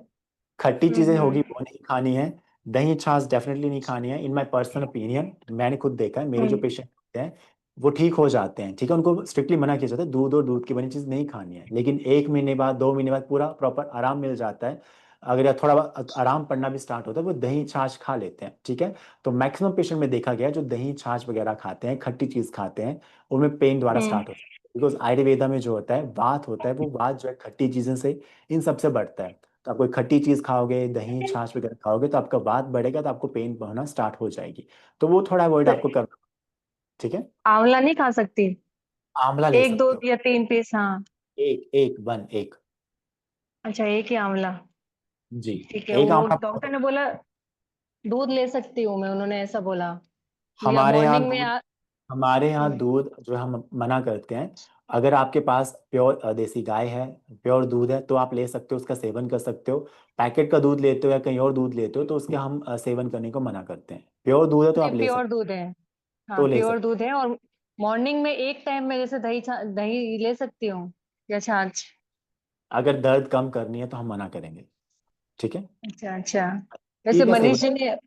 खट्टी चीजें होगी वो नहीं खानी है, दही छाछ डेफिनेटली नहीं खानी है। इन माय पर्सनल ओपिनियन, मैंने खुद देखा है, मेरे जो पेशेंट होते हैं वो ठीक हो जाते हैं, ठीक है, उनको स्ट्रिक्टली मना किया जाता है दूध और दूध की बनी चीज नहीं खानी है, लेकिन 1 महीने बाद 2 महीने बाद पूरा प्रॉपर आराम मिल जाता है, अगर या थोड़ा आराम पड़ना भी स्टार्ट होता है वो दही छाछ खा लेते हैं, ठीक है। तो मैक्सिमम पेशेंट में देखा गया है जो दही छाछ वगैरह खाते हैं, खट्टी चीज खाते हैं, उनमें पेन दोबारा स्टार्ट होता है, बिकॉज आयुर्वेदा में जो होता है वात होता है, वो वात जो है खट्टी चीजों से इन सबसे बढ़ता है। तो आप कोई खट्टी चीज खाओगे, दही छाछ वगैरह खाओगे तो आपका वात बढ़ेगा, तो आपको पेन होना स्टार्ट हो जाएगी, तो वो थोड़ा अवॉइड आपको करना, ठीक है। आंवला नहीं खा सकती? आंवला ले एक दो सकते हो, या 3 पीस, हाँ। एक एक वन एक, अच्छा, एक ही आंवला। जी, ठीक है, एक वो आंवला बहुत डॉक्टर है। ने बोला दूध ले सकती हूँ मैं, उन्होंने ऐसा बोला। या हमारे यहाँ मॉर्निंग में दूध हमारे यहाँ दूध जो हम मना करते हैं, अगर आपके पास प्योर देसी गाय है, प्योर दूध है, तो आप ले सकते हो, उसका सेवन कर सकते हो। पैकेट का दूध लेते हो या कहीं और दूध लेते हो तो उसके हम सेवन करने को मना करते हैं। प्योर दूध है तो नहीं, आप ले प्योर सकते दूध है। हो, हाँ, तो ले प्योर सकते दूध है। और मॉर्निंग में एक टाइम में जैसे दही ले सकती हूँ या छाछ? हो। अगर दर्द कम करनी है तो हम मना करेंगे, ठीक है। अच्छा अच्छा। वैसे ठीक है, सेवन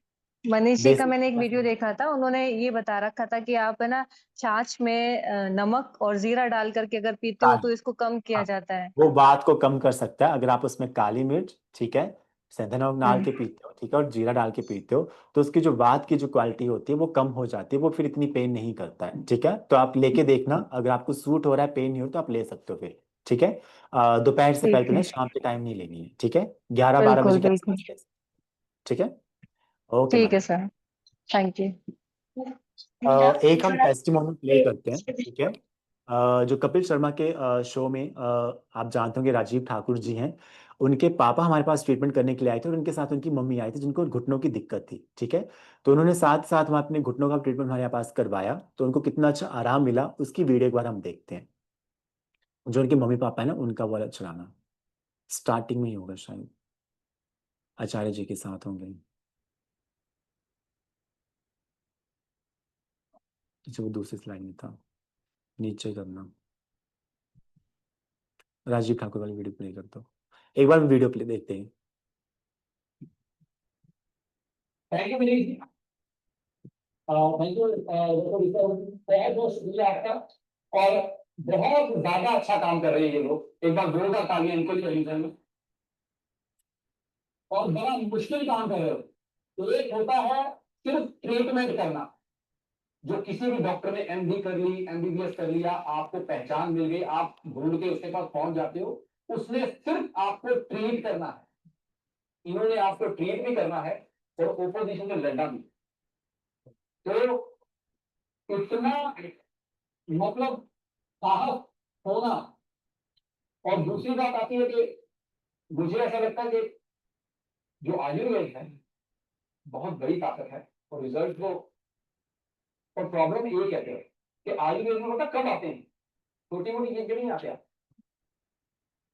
मनीष जी का देसी मैंने एक वीडियो देखा था, उन्होंने ये बता रखा था कि आप है ना छाछ में नमक और जीरा डाल करके अगर पीते हो तो काली, इसको कम किया हाँ, जाता है। वो बात को कम कर सकता है अगर आप उसमें काली मिर्च, ठीक है, सेंधा नमक डाल हम्म। के पीते हो, ठीक है, और जीरा डाल के पीते हो, तो उसकी जो बात की जो क्वालिटी होती है वो कम हो जाती है, वो फिर इतनी पेन नहीं करता है, ठीक है। तो आप लेके देखना, अगर आपको सूट हो रहा है, पेन नहीं हो तो आप ले सकते हो फिर, ठीक है। दोपहर से पहले ठीक पहले है, शाम के टाइम नहीं लेनी है, ठीक है, 11-12 बजे बिल्कुल के बिल्कुल। आसपास ले, ठीक है। ओके ठीक है मैडम। Sir, thank you. एक हम टेस्टिमोनियल प्ले करते हैं, ठीक है। जो कपिल शर्मा के शो में आप जानते होंगे राजीव ठाकुर जी हैं, उनके पापा हमारे पास ट्रीटमेंट करने के लिए आए थे और उनके साथ उनकी मम्मी आई थी जिनको घुटनों की दिक्कत थी, ठीक है। तो उन्होंने साथ साथ वहाँ अपने घुटनों का ट्रीटमेंट हमारे पास करवाया, तो उनको कितना अच्छा आराम मिला उसकी वीडियो एक बार हम देखते हैं। जो उनके मम्मी पापा है ना, उनका वाला चलाना स्टार्टिंग में ही होगा शायद, आचार्य जी के साथ होंगे। अच्छा, वो दूसरी स्लाइड में था, नीचे करना, राजीव ठाकुर वाली वीडियो प्ले करता हूँ, एक बार वीडियो प्ले देखते हैं। Thank you Vineet ji. Thank you आपका। और बहुत ज्यादा अच्छा काम कर रहे हैं ये लोग, एक बार जोरदार तालियां इनको भी करनी। और बड़ा मुश्किल काम कर रहे हो। तो एक होता है सिर्फ ट्रीटमेंट करना, जो किसी भी डॉक्टर ने एमडी कर ली, एमबीबीएस कर लिया, आपको पहचान मिल गई, आप ढूंढ के उसके पास पहुंच जाते हो, उसने सिर्फ आपको ट्रीट करना है। इन्होंने आपको ट्रीट भी करना है और ओपोजिशन में लड़ना भी। तो इतना मतलब साहस होना। और दूसरी बात आती है कि मुझे ऐसा लगता है कि जो आयुर्वेद है बहुत बड़ी ताकत है और रिजल्ट को। और प्रॉब्लम ये कहते हैं कि आयुर्वेद में मतलब कब आते हैं, छोटी मोटी चीजें नहीं आते हैं।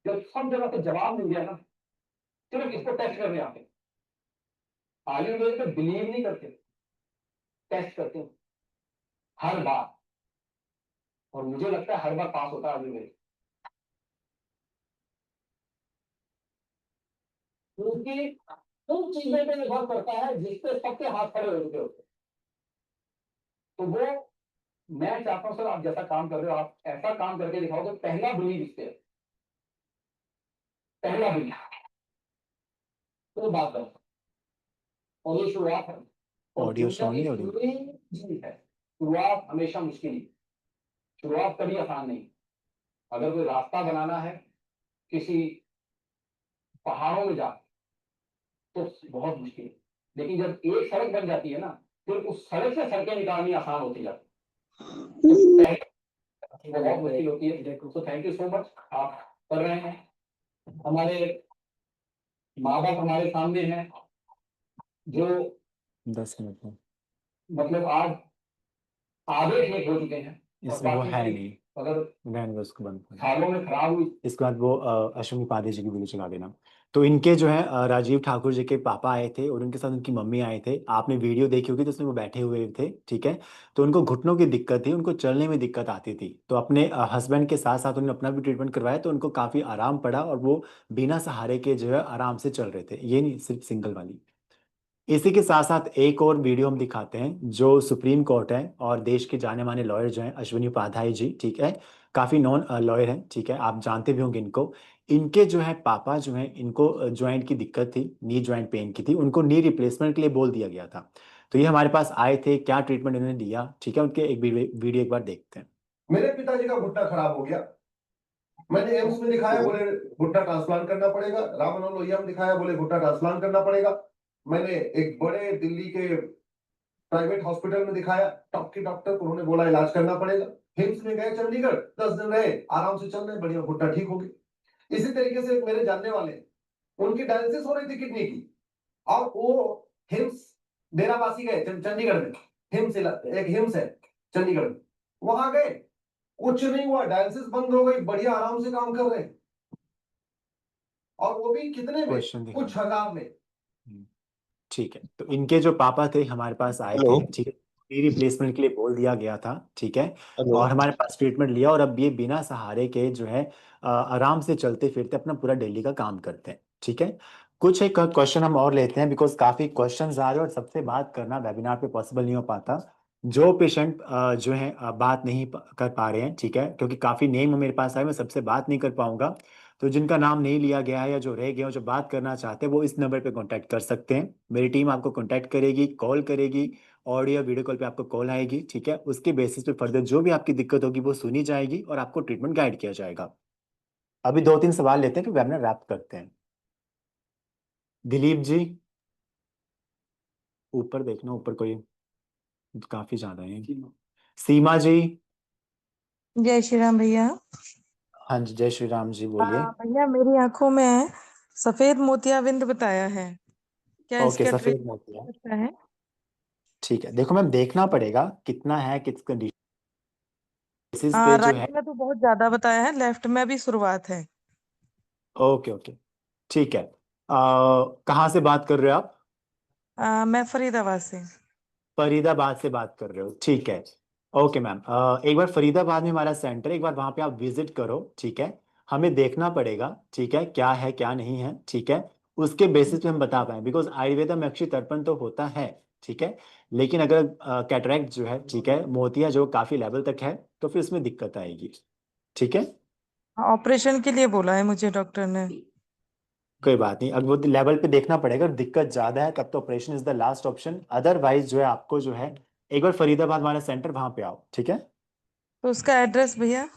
जब सब जगह से जवाब मिल गया ना, सिर्फ इसको टेस्ट करने आते हैं। आयुर्वेद पे बिलीव नहीं करते, टेस्ट करते हैं हर बार। और मुझे लगता है हर बार पास होता है आयुर्वेद, क्योंकि उन चीजों पे निर्भर करता है जिसपे सबके हाथ खड़े होते होते। तो वो मैं चाहता हूं सर, आप जैसा काम कर रहे हो, आप ऐसा काम करके दिखाओ तो पहला बिलीव इस पे है। पहला बिलीव तो बात करो। और ये शुरुआत है, और ऑडियो दुनिया शो की नहीं हो रही। पूरी चीज है, शुरुआत हमेशा मुश्किल ही। शुरुआत कभी आसान नहीं। अगर कोई रास्ता बनाना है किसी पहाड़ों में जा, तो बहुत मुश्किल है। लेकिन जब एक सड़क बन जाती है ना, फिर उस सड़क से सड़कें निकालनी आसान होती जाती है। तो बहुत मुश्किल होती है। तो थैंक यू सो मच, आप कर रहे हैं। हमारे माँ बाप हमारे सामने हैं, जो 10 मिनट में मतलब आज आधे ठीक हो चुके हैं। और इसमें वो बाकी है की नहीं, अगर रहने दो उसको बंद कर। सालों में खराब हुई। इसके बाद वो अश्विनी पांडे जी की वीडियो चला देना। तो इनके जो है राजीव ठाकुर जी के पापा आए थे और उनके साथ उनकी मम्मी आए थे। आपने वीडियो देखी होगी तो उसमें वो बैठे हुए थे, ठीक है। तो उनको घुटनों की दिक्कत थी, उनको चलने में दिक्कत आती थी। तो अपने हस्बैंड के साथ साथ उन्होंने अपना भी ट्रीटमेंट करवाया, तो उनको काफ़ी आराम पड़ा और वो बिना सहारे के जो है आराम से चल रहे थे। ये नहीं सिर्फ सिंगल वाली। इसी के साथ साथ एक और वीडियो हम दिखाते हैं जो सुप्रीम कोर्ट है और देश के जाने माने लॉयर जो हैं अश्विनी उपाध्याय जी, ठीक है। काफी नॉन लॉयर हैं, ठीक है, आप जानते भी होंगे इनको। इनके जो है पापा जो हैं, इनको ज्वाइंट की दिक्कत थी, नी ज्वाइंट पेन की थी, उनको नी रिप्लेसमेंट के लिए बोल दिया गया था। तो ये हमारे पास आए थे, क्या ट्रीटमेंट इन्होंने लिया, ठीक है, उनके एक वीडियो एक बार देखते हैं। मेरे पिताजी का घुटना खराब हो गया, मैंने एम्स में दिखाया, बोले घुटना ट्रांसप्लांट करना पड़ेगा। राम मनोहर लोहिया में दिखाया, बोले घुटना ट्रांसप्लांट करना पड़ेगा। मैंने एक बड़े दिल्ली के प्राइवेट हॉस्पिटल में दिखाया, टॉप के डॉक्टर, उन्होंने बोला इलाज करना पड़ेगा। हिम्स में गए चंडीगढ़, 10 दिन रहे, आराम से चल रहे, बढ़िया, घुटना ठीक हो गया। इसी तरीके से एक मेरे जानने वाले, उनकी डायलिसिस हो रही थी किडनी की, और वो हिम्स डेरावासी गए चंडीगढ़ में, एक हिम्स है चंडीगढ़ में, वहां गए, कुछ नहीं हुआ, डायलिसिस बंद हो गई, बढ़िया आराम से काम कर रहे हैं। और वो भी कितने में? कुछ हजार में। ठीक है, तो इनके जो पापा थे हमारे पास आए थे, ठीक है, नी रिप्लेसमेंट के लिए बोल दिया गया था, ठीक है। और हमारे पास ट्रीटमेंट लिया और अब ये बिना सहारे के जो है आराम से चलते फिरते अपना पूरा डेली का काम करते हैं, ठीक है। कुछ एक क्वेश्चन हम और लेते हैं, बिकॉज काफी क्वेश्चंस आ रहे हैं और सबसे बात करना वेबिनार पे पॉसिबल नहीं हो पाता। जो पेशेंट जो है बात नहीं कर पा रहे हैं, ठीक है, क्योंकि काफी नेम मेरे पास आए, मैं सबसे बात नहीं कर पाऊंगा। तो जिनका नाम नहीं लिया गया है या जो रह गए हो, जो बात करना चाहते हैं, वो इस नंबर पे कांटेक्ट कर सकते हैं। मेरी टीम आपको कांटेक्ट करेगी, कॉल करेगी, ऑडियो वीडियो कॉल पे आपको कॉल आएगी, ठीक है। उसके बेसिस पे फर्दर जो भी आपकी दिक्कत होगी वो सुनी जाएगी और आपको ट्रीटमेंट गाइड किया जाएगा। अभी 2-3 सवाल लेते हैं फिर वेबिनार रैप करते हैं। दिलीप जी, ऊपर देखना, ऊपर कोई काफी ज्यादा है। सीमा जी। जय श्री राम भैया। हाँ जी, जय श्री राम जी, बोलिए। भैया मेरी आंखों में सफेद मोतियाबिंद बताया है, क्या ओके, इसका सफेद मोतिया, ट्रीटमेंट है? ठीक है। देखो मैम, देखना पड़ेगा कितना है, किस कंडीशन पे जो है। राइट में तो बहुत ज्यादा बताया है, लेफ्ट में भी शुरुआत है। ओके ओके, ठीक है। कहाँ से बात कर रहे हो आप? मैं फरीदाबाद से। फरीदाबाद से बात कर रहे हो, ठीक है। ओके मैम, एक बार फरीदाबाद में हमारा सेंटर है, एक बार वहाँ पे आप विजिट करो, ठीक है। हमें देखना पड़ेगा, ठीक है, क्या है क्या नहीं है, ठीक है। उसके बेसिस पे हम बता पाए, बिकॉज आयुर्वेदा में अक्षी तर्पण तो होता है, ठीक है। लेकिन अगर कैटरैक्ट जो है, ठीक है, मोतिया जो काफी लेवल तक है, तो फिर उसमें दिक्कत आएगी, ठीक है। ऑपरेशन के लिए बोला है मुझे डॉक्टर ने। कोई बात नहीं, अब वो लेवल पे देखना पड़ेगा, दिक्कत ज्यादा है तब तो operation is the last option. Otherwise जो है आपको जो है एक बार फरीदाबाद हमारा सेंटर, वहां पे आओ, ठीक है। तो उसका एड्रेस भैया?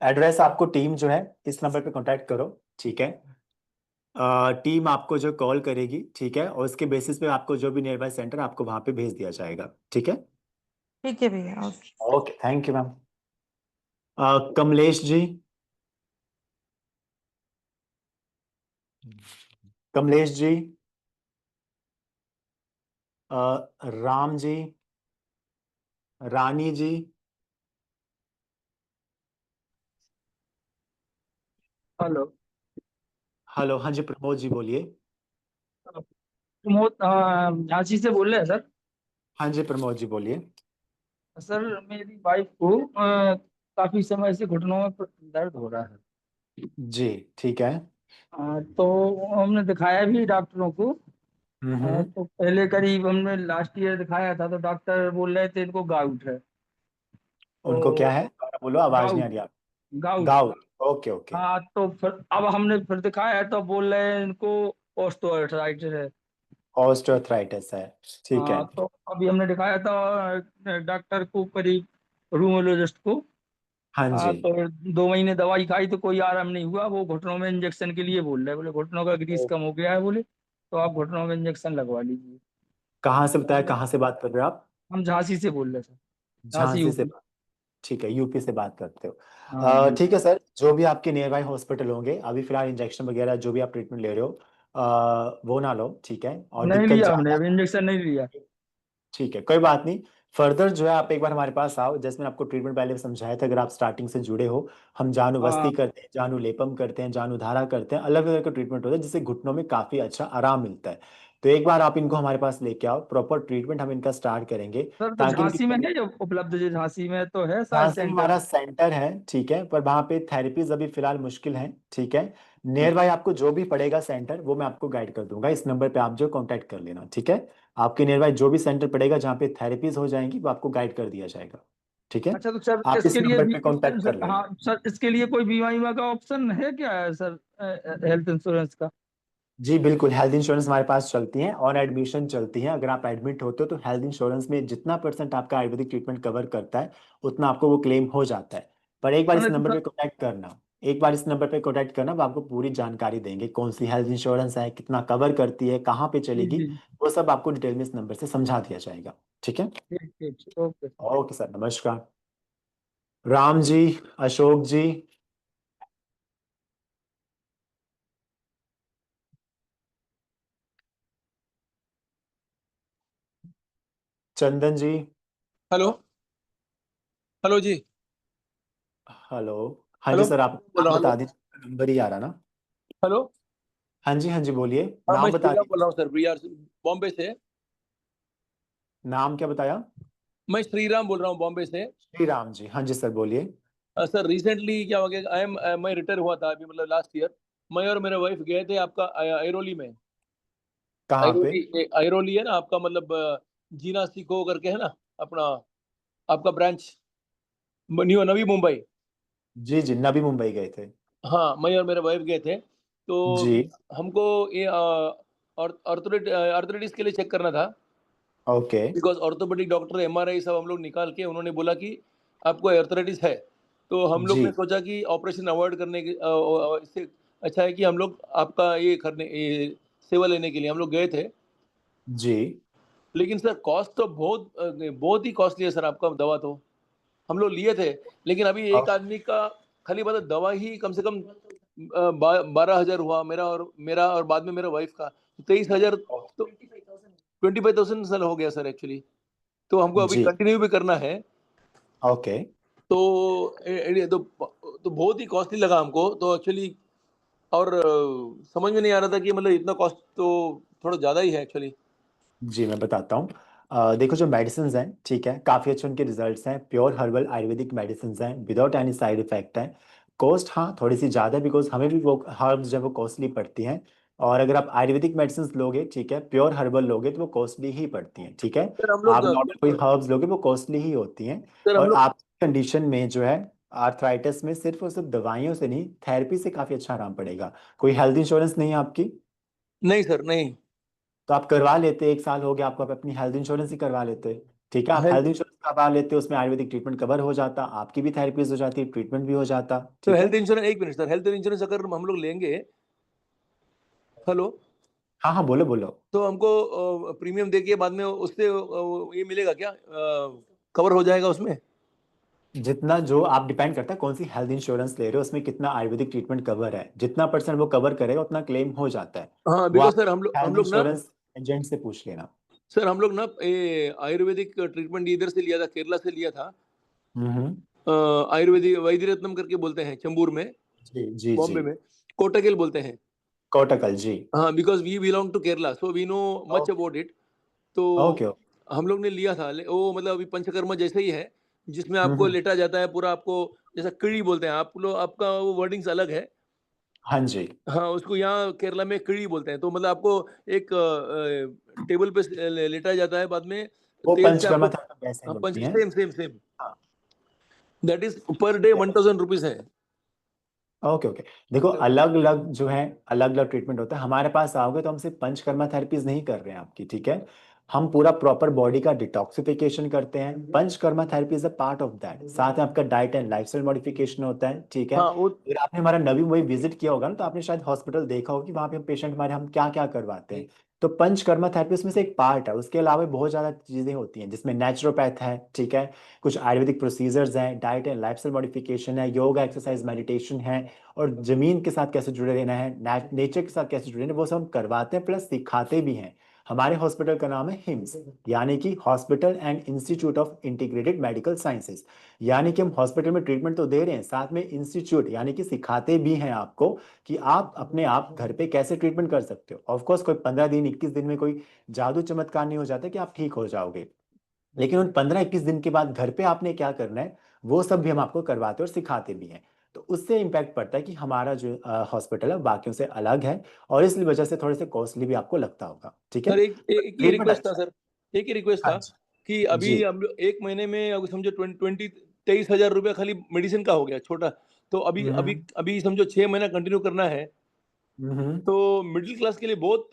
एड्रेस आपको टीम जो है इस नंबर पे कांटेक्ट करो, ठीक है। टीम आपको जो कॉल करेगी, ठीक है, और उसके बेसिस पे आपको जो भी नियर बाय सेंटर आपको वहां पे भेज दिया जाएगा, ठीक है। ठीक है भैया, okay. Okay, thank you ma'am. Kamlesh ji. Kamlesh ji. Ram ji. Rani ji. Hello. Hello, हाँ जी, प्रमोद जी बोलिए। प्रमोद झांसी से बोल रहे हैं सर। हाँ जी, प्रमोद जी बोलिए। सर मेरी वाइफ को काफी समय से घुटनों में दर्द हो रहा है। जी, ठीक है। तो हमने दिखाया भी डॉक्टरों को। हम्म। तो पहले करीब हमने लास्ट ईयर दिखाया था, तो डॉक्टर बोल रहे थे इनको गाउट है। उनको क्या है, बोलो, आवाज नहीं आ गाउट। रही आप। गाउट। Gout, okay okay. हाँ, तो फिर अब हमने फिर दिखाया तो बोल रहे हैं इनको ऑस्टियोआर्थराइटिस है। ऑस्टियोआर्थराइटिस है, ठीक है। हाँ, तो अभी हमने दिखाया था डॉक्टर को, करीब रूमोलॉजिस्ट को। हाँ हाँ, जी। तो 2 महीने दवाई खाई तो कोई आराम नहीं हुआ। वो घुटनों में इंजेक्शन के लिए बोल रहे हैं, बोले घुटनों का ग्रीस कम हो गया है, बोले तो आप घुटनों में इंजेक्शन लगवा लीजिए। कहाँ से बताया, कहाँ से बात कर रहे हो आप? हम झांसी से बोल रहे थे। झांसी झांसी से यूपी। बात, ठीक है, यूपी से बात करते हो। हाँ जी। ठीक है सर, जो भी आपके नियर बाय हॉस्पिटल होंगे, अभी फिलहाल इंजेक्शन वगैरह जो भी आप ट्रीटमेंट ले रहे हो, वो ना लो, ठीक है, और नहीं दिक्कत लिया हमने, ज्यादा, अभी इंजेक्शन नहीं लिया। ठीक है, कोई बात नहीं। फर्दर जो है आप एक बार हमारे पास आओ, जैसे मैंने आपको ट्रीटमेंट पहले भी समझाया था, अगर आप स्टार्टिंग से जुड़े हो, हम जानुवस्ती करते हैं, जानु लेपम करते हैं, जानु धारा करते हैं, अलग अलग का ट्रीटमेंट होता है जिससे घुटनों में काफी अच्छा आराम मिलता है। तो एक बार आप इनको हमारे पास लेके आओ, प्रॉपर ट्रीटमेंट हम इनका स्टार्ट करेंगे सर तो ताकि इनकी झांसी में है जो उपलब्ध, जो झांसी में तो है शायद झांसी में सेंटर। हमारा सेंटर है, ठीक है, पर वहाँ पे थेरेपीज अभी फिलहाल मुश्किल है, ठीक है। नियर बाय आपको जो भी पड़ेगा सेंटर वो मैं आपको गाइड कर दूंगा, इस नंबर पे आप जो कांटेक्ट कर लेना, ठीक है। आपके नियर बाय जो भी सेंटर पड़ेगा जहाँ पे थेरेपीज हो जाएंगी वो आपको गाइड कर दिया जाएगा, ठीक है। अच्छा तो सर आप इस इसके लिए नंबर पे कांटेक्ट कर लेना। हाँ सर, इसके लिए कोई बीमा बीमा का ऑप्शन है क्या है सर, हेल्थ इंश्योरेंस का? जी बिल्कुल, हेल्थ इंश्योरेंस हमारे पास चलती है, ऑन एडमिशन चलती है। अगर आप एडमिट होते हो तो हेल्थ इंश्योरेंस में जितना % आपका आयुर्वेदिक ट्रीटमेंट कवर करता है उतना आपको वो क्लेम हो जाता है। पर एक बार इस मैंने तो नंबर पे सर कॉन्टैक्ट करना, एक बार इस नंबर पे कॉन्टैक्ट करना, वो आपको पूरी जानकारी देंगे, कौन सी हेल्थ इंश्योरेंस है, कितना कवर करती है, कहाँ पे जी चलेगी, जी वो सब आपको डिटेल में इस नंबर से समझा दिया जाएगा, ठीक है। ठीक ठीक ओके। ओके सर, नमस्कार। राम जी, अशोक जी, चंदन जी, हेलो। हेलो जी। हेलो। हाँ जी हेलो सर, आप बोल नाम रहा हूँ। बता हेलो। दीजिए, नंबर ही आ रहा ना। हेलो। हाँ जी बोलिए, हाँ मैं नाम बता श्रीराम बोल दीजिए। रहा हूँ सर, बीआर बॉम्बे से। नाम क्या बताया? मैं श्रीराम बोल रहा हूँ बॉम्बे से। श्री राम जी, हाँ जी सर बोलिए। सर रिसेंटली क्या हो गया, मैं रिटायर हुआ था अभी, मतलब लास्ट ईयर। मैं और मेरा वाइफ गए थे आपका ऐरोली में। कहाँ पे? ऐरोली है ना आपका, मतलब जीना सीखो करके है ना अपना, आपका ब्रांच न्यू नवी मुंबई। जी नवी मुंबई गए थे। हाँ मैं और मेरा वाइफ गए थे, तो जी। हमको ये ऑर्थोपेडिक्स के लिए चेक करना था। Okay. Because orthopaedic doctor MRI सब हम लोग निकाल के उन्होंने बोला कि आपको आर्थराइटिस है। तो हम लोग जी ने सोचा कि ऑपरेशन अवॉइड करने के इससे अच्छा है कि हम लोग आपका ये सेवा लेने के लिए हम लोग गए थे। जी लेकिन सर कॉस्ट तो बहुत ही कॉस्टली है सर आपका दवा तो। हम लोग लिए थे, लेकिन अभी एक आदमी का खाली मतलब दवा ही कम से कम 12,000 हुआ, मेरा और बाद में मेरा वाइफ का 23,000, तो 25,000 सर हो गया सर एक्चुअली। तो हमको अभी जी कंटिन्यू भी करना है। ओके। तो तो बहुत ही कॉस्टली लगा हमको तो एक्चुअली। और समझ में नहीं आ रहा था कि मतलब इतना कॉस्ट तो थोड़ा ज़्यादा ही है एक्चुअली। जी मैं बताता हूँ। देखो जो मेडिसिन हैं, ठीक है, काफ़ी अच्छे उनके रिजल्ट्स हैं, प्योर हर्बल आयुर्वेदिक मेडिसिन हैं, विदाउट एनी साइड इफेक्ट है। कॉस्ट हाँ थोड़ी सी ज़्यादा है, बिकॉज हमें भी वो हर्ब्स जब वो कॉस्टली पड़ती हैं। और अगर आप आयुर्वेदिक मेडिसिन लोगे, ठीक है, प्योर हर्बल लोगे तो वो कॉस्टली ही पड़ती हैं, ठीक है। सर हम आप लोग नॉर्मल कोई हर्ब्स लोगे वो कॉस्टली ही होती हैं। सर हम और लोग आप कंडीशन में जो है आर्थराइटिस में सिर्फ और सिर्फ दवाइयों से नहीं, थेरेपी से काफ़ी अच्छा आराम पड़ेगा। कोई हेल्थ इंश्योरेंस नहीं है आपकी? नहीं सर नहीं। तो आप करवा लेते, 1 साल हो गया आपको, आप अपनी हेल्थ इंश्योरेंस ही करवा लेते, ठीक है। आप हेल्थ हेल्थ इंश्योरेंस करवा लेते, उसमें आयुर्वेदिक ट्रीटमेंट कवर हो जाता, आपकी भी थेरेपीज हो जाती, ट्रीटमेंट भी हो जाता, तो ठीक हेल्थ है। इंश्योरेंस, एक मिनट सर, हेल्थ इंश्योरेंस अगर हम लोग लेंगे, हेलो, हाँ बोलो बोलो। तो हमको प्रीमियम देके बाद में उससे ये मिलेगा क्या, कवर हो जाएगा उसमें? जितना जो आप डिपेंड करता है कौन सी हेल्थ इंश्योरेंस ले रहे हो, उसमें कितना आयुर्वेदिक ट्रीटमेंट कवर है, जितना % वो कवर करेगा उतना क्लेम हो जाता है। हाँ वो बिकॉज आप सर हम हेल्थ लोग ना, इंश्योरेंस एजेंट से पूछ लेना। सर हम लोग ना ये आयुर्वेदिक ट्रीटमेंट इधर से लिया था, केरला से लिया था। हम्म। आयुर्वेदिक वैद्य रत्नम करके बोलते हैं चंबूर में, जी बॉम्बे में कोटकेल बोलते हैं। कोटकल जी। हाँ because we belong to Kerala, so we know much okay about it. तो ओके। हम लोग ने लिया था, वो मतलब अभी पंचकर्मा जैसे ही है, जिसमें आपको हम्म। लेटा जाता है पूरा, आपको जैसा कीड़ी बोलते हैं आप लोग, आपका वो वर्डिंग्स अलग है। हाँ जी। हाँ उसको यहाँ केरला में कीड़ी बोलते हैं। तो मतलब आपको एक टेबल पे लेटाया जाता है, बाद में वो तेल से आपको, पंचकर्मा थेरेपी वैसे ही हाँ पंच होती है। सेम सेम सेम, हाँ, that is per day 1,000 rupees है। Okay okay. देखो अलग अलग जो है, अलग अलग ट्रीटमेंट होता है। हमारे पास आओगे तो हम सिर्फ पंचकर्मा थेरेपीज नहीं कर रहे हैं आपकी, ठीक है। हम पूरा प्रॉपर बॉडी का डिटॉक्सिफिकेशन करते हैं, panchakarma therapy is a part of that. साथ में आपका डाइट एंड लाइफस्टाइल मॉडिफिकेशन होता है, ठीक है। हाँ वो अगर आपने हमारा नवी मुंबई विजिट किया होगा ना, तो आपने शायद हॉस्पिटल देखा होगा कि वहाँ पे हम पेशेंट हमारे हम क्या क्या करवाते हैं। तो पंचकर्मा थेरेपी उसमें से एक पार्ट है, उसके अलावा बहुत ज्यादा चीजें होती हैं जिसमें नेचुरोपैथ है, ठीक है, कुछ आयुर्वेदिक प्रोसीजर्स हैं, डाइट एंड लाइफस्टाइल मॉडिफिकेशन है, योगा एक्सरसाइज मेडिटेशन है, और जमीन के साथ कैसे जुड़े रहना है, नेचर के साथ कैसे जुड़े रहना है, वो सब हम करवाते हैं, प्लस सिखाते भी हैं। हमारे हॉस्पिटल का नाम है हिम्स, यानी कि hospital and institute of integrated medical sciences. यानी कि हम हॉस्पिटल में ट्रीटमेंट तो दे रहे हैं, साथ में इंस्टीट्यूट यानी कि सिखाते भी हैं आपको कि आप अपने आप घर पे कैसे ट्रीटमेंट कर सकते हो। ऑफकोर्स कोई 15 दिन 21 दिन में कोई जादू चमत्कार नहीं हो जाता कि आप ठीक हो जाओगे, लेकिन उन 15-21 दिन के बाद घर पे आपने क्या करना है वो सब भी हम आपको करवाते और सिखाते भी हैं। तो उससे इम्पैक्ट पड़ता है कि हमारा जो हॉस्पिटल है बाकियों से अलग है, और इस वजह से थोड़े से कॉस्टली भी आपको लगता होगा। ठीक है, सर एक ही रिक्वेस्ट था सर, एक ही रिक्वेस्ट था अच्छा। कि अभी हम लोग 1 महीने में अगर समझो 23,000 रुपया खाली मेडिसिन का हो गया छोटा, तो अभी अभी अभी समझो 6 महीना कंटिन्यू करना है, तो मिडिल क्लास के लिए बहुत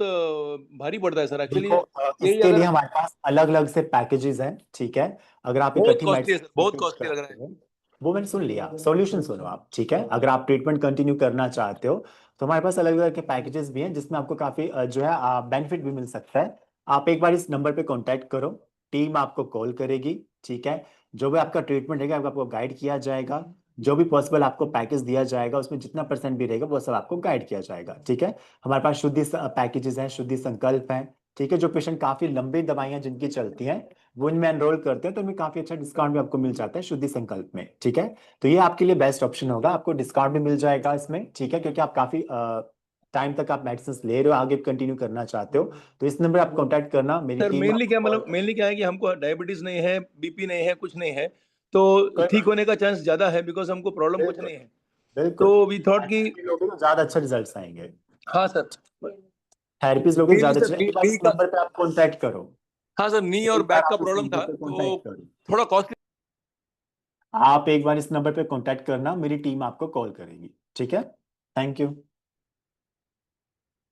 भारी पड़ता है सर एक्चुअली। देखो इसके लिए हमारे पास अलग अलग से पैकेजेस हैं। ठीक है, अगर आप बहुत इकट्ठी कॉस्टली है सर, बहुत मेडिसिन कॉस्टली लग रहा है। वो मैंने सुन लिया, सॉल्यूशन सुनो आप। ठीक है, अगर आप ट्रीटमेंट कंटिन्यू करना चाहते हो तो हमारे पास अलग अलग के पैकेजेस भी हैं जिसमें आपको काफी जो है बेनिफिट भी मिल सकता है। आप एक बार इस नंबर पे कांटेक्ट करो, टीम आपको कॉल करेगी। ठीक है, जो भी आपका ट्रीटमेंट रहेगा आपको गाइड किया जाएगा, जो भी पॉसिबल आपको पैकेज दिया जाएगा उसमें जितना % भी रहेगा वो सब आपको गाइड किया जाएगा। ठीक है, हमारे पास शुद्धि पैकेजेस हैं, शुद्धि संकल्प हैं। ठीक है, जो पेशेंट काफी लंबी दवाइयां जिनकी चलती हैं वो इनमें एनरोल करते हैं तो इनमें काफी अच्छा डिस्काउंट भी आपको मिल जाता है शुद्धि संकल्प में। ठीक है, तो ये आपके लिए बेस्ट ऑप्शन होगा, आपको डिस्काउंट भी मिल जाएगा इसमें। ठीक है, क्योंकि आप काफी टाइम तक आप मेडिसिन ले रहे हो, आगे कंटिन्यू करना चाहते हो, तो इस नंबर आप कांटेक्ट करना, मेरी सर टीम मेनली क्या मतलब मेनली क्या है कि हमको डायबिटीज नहीं है, बीपी नहीं है, कुछ नहीं है, तो ठीक होने का चांस ज्यादा है बिकॉज हमको प्रॉब्लम कुछ नहीं है। बिल्कुल, तो वी थॉट कि लोगे तो ज्यादा अच्छा रिजल्ट्स आएंगे। हाँ सर, थेरेपीज लोगे तो ज्यादा सर अच्छे, इस नंबर पे आप कांटेक्ट करो। हाँ सर, नी और एक बार बैक का आप इस प्रॉब्लम नंबर था पे तो कांटेक्ट करो, थोड़ा कॉस्टली। आप एक बार इस नंबर पे कांटेक्ट करना, मेरी टीम आपको कॉल करेगी। ठीक है, थैंक यू।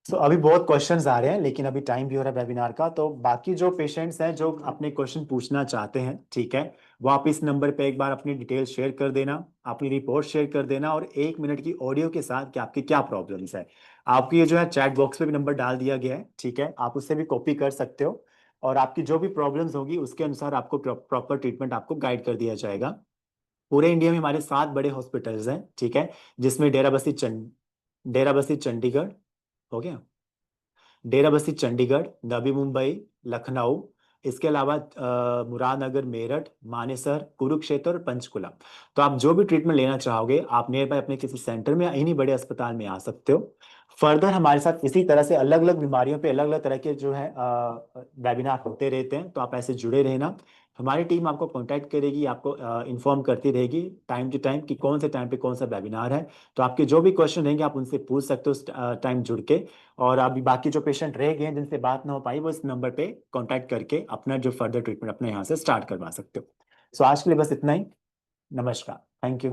तो अभी बहुत क्वेश्चंस आ रहे हैं लेकिन अभी टाइम भी हो रहा है वेबिनार का, तो बाकी जो पेशेंट्स हैं जो अपने क्वेश्चन पूछना चाहते हैं, ठीक है, वो आप इस नंबर पे एक बार अपनी डिटेल शेयर कर देना, अपनी रिपोर्ट शेयर कर देना, और 1 मिनट की ऑडियो के साथ कि आपकी क्या प्रॉब्लम्स है। आपकी ये जो है चैट बॉक्स पे भी नंबर डाल दिया गया है। ठीक है, आप उससे भी कॉपी कर सकते हो, और आपकी जो भी प्रॉब्लम्स होगी उसके अनुसार आपको प्रॉपर ट्रीटमेंट आपको गाइड कर दिया जाएगा। पूरे इंडिया में हमारे 7 बड़े हॉस्पिटल्स हैं। ठीक है, जिसमें डेराबस्सी चंडीगढ़ हो गया, डेराबस्सी चंडीगढ़, नवी मुंबई, लखनऊ, इसके अलावा मुरादनगर, मेरठ, मानेसर, कुरुक्षेत्र और पंचकुला। तो आप जो भी ट्रीटमेंट लेना चाहोगे आप नियर बाय अपने किसी सेंटर में या इन्हीं बड़े अस्पताल में आ सकते हो। फर्दर हमारे साथ इसी तरह से अलग अलग बीमारियों पे अलग अलग तरह के जो है वेबिनार होते रहते हैं, तो आप ऐसे जुड़े रहना। हमारी टीम आपको कांटेक्ट करेगी, आपको इन्फॉर्म करती रहेगी टाइम टू टाइम कि कौन से टाइम पे कौन सा वेबिनार है। तो आपके जो भी क्वेश्चन रहेंगे आप उनसे पूछ सकते हो टाइम जुड़ के। और अभी बाकी जो पेशेंट रह गए हैं जिनसे बात ना हो पाई वो इस नंबर पे कांटेक्ट करके अपना जो फर्दर ट्रीटमेंट अपने यहाँ से स्टार्ट करवा सकते हो। सो आज के लिए बस इतना ही। नमस्कार, थैंक यू।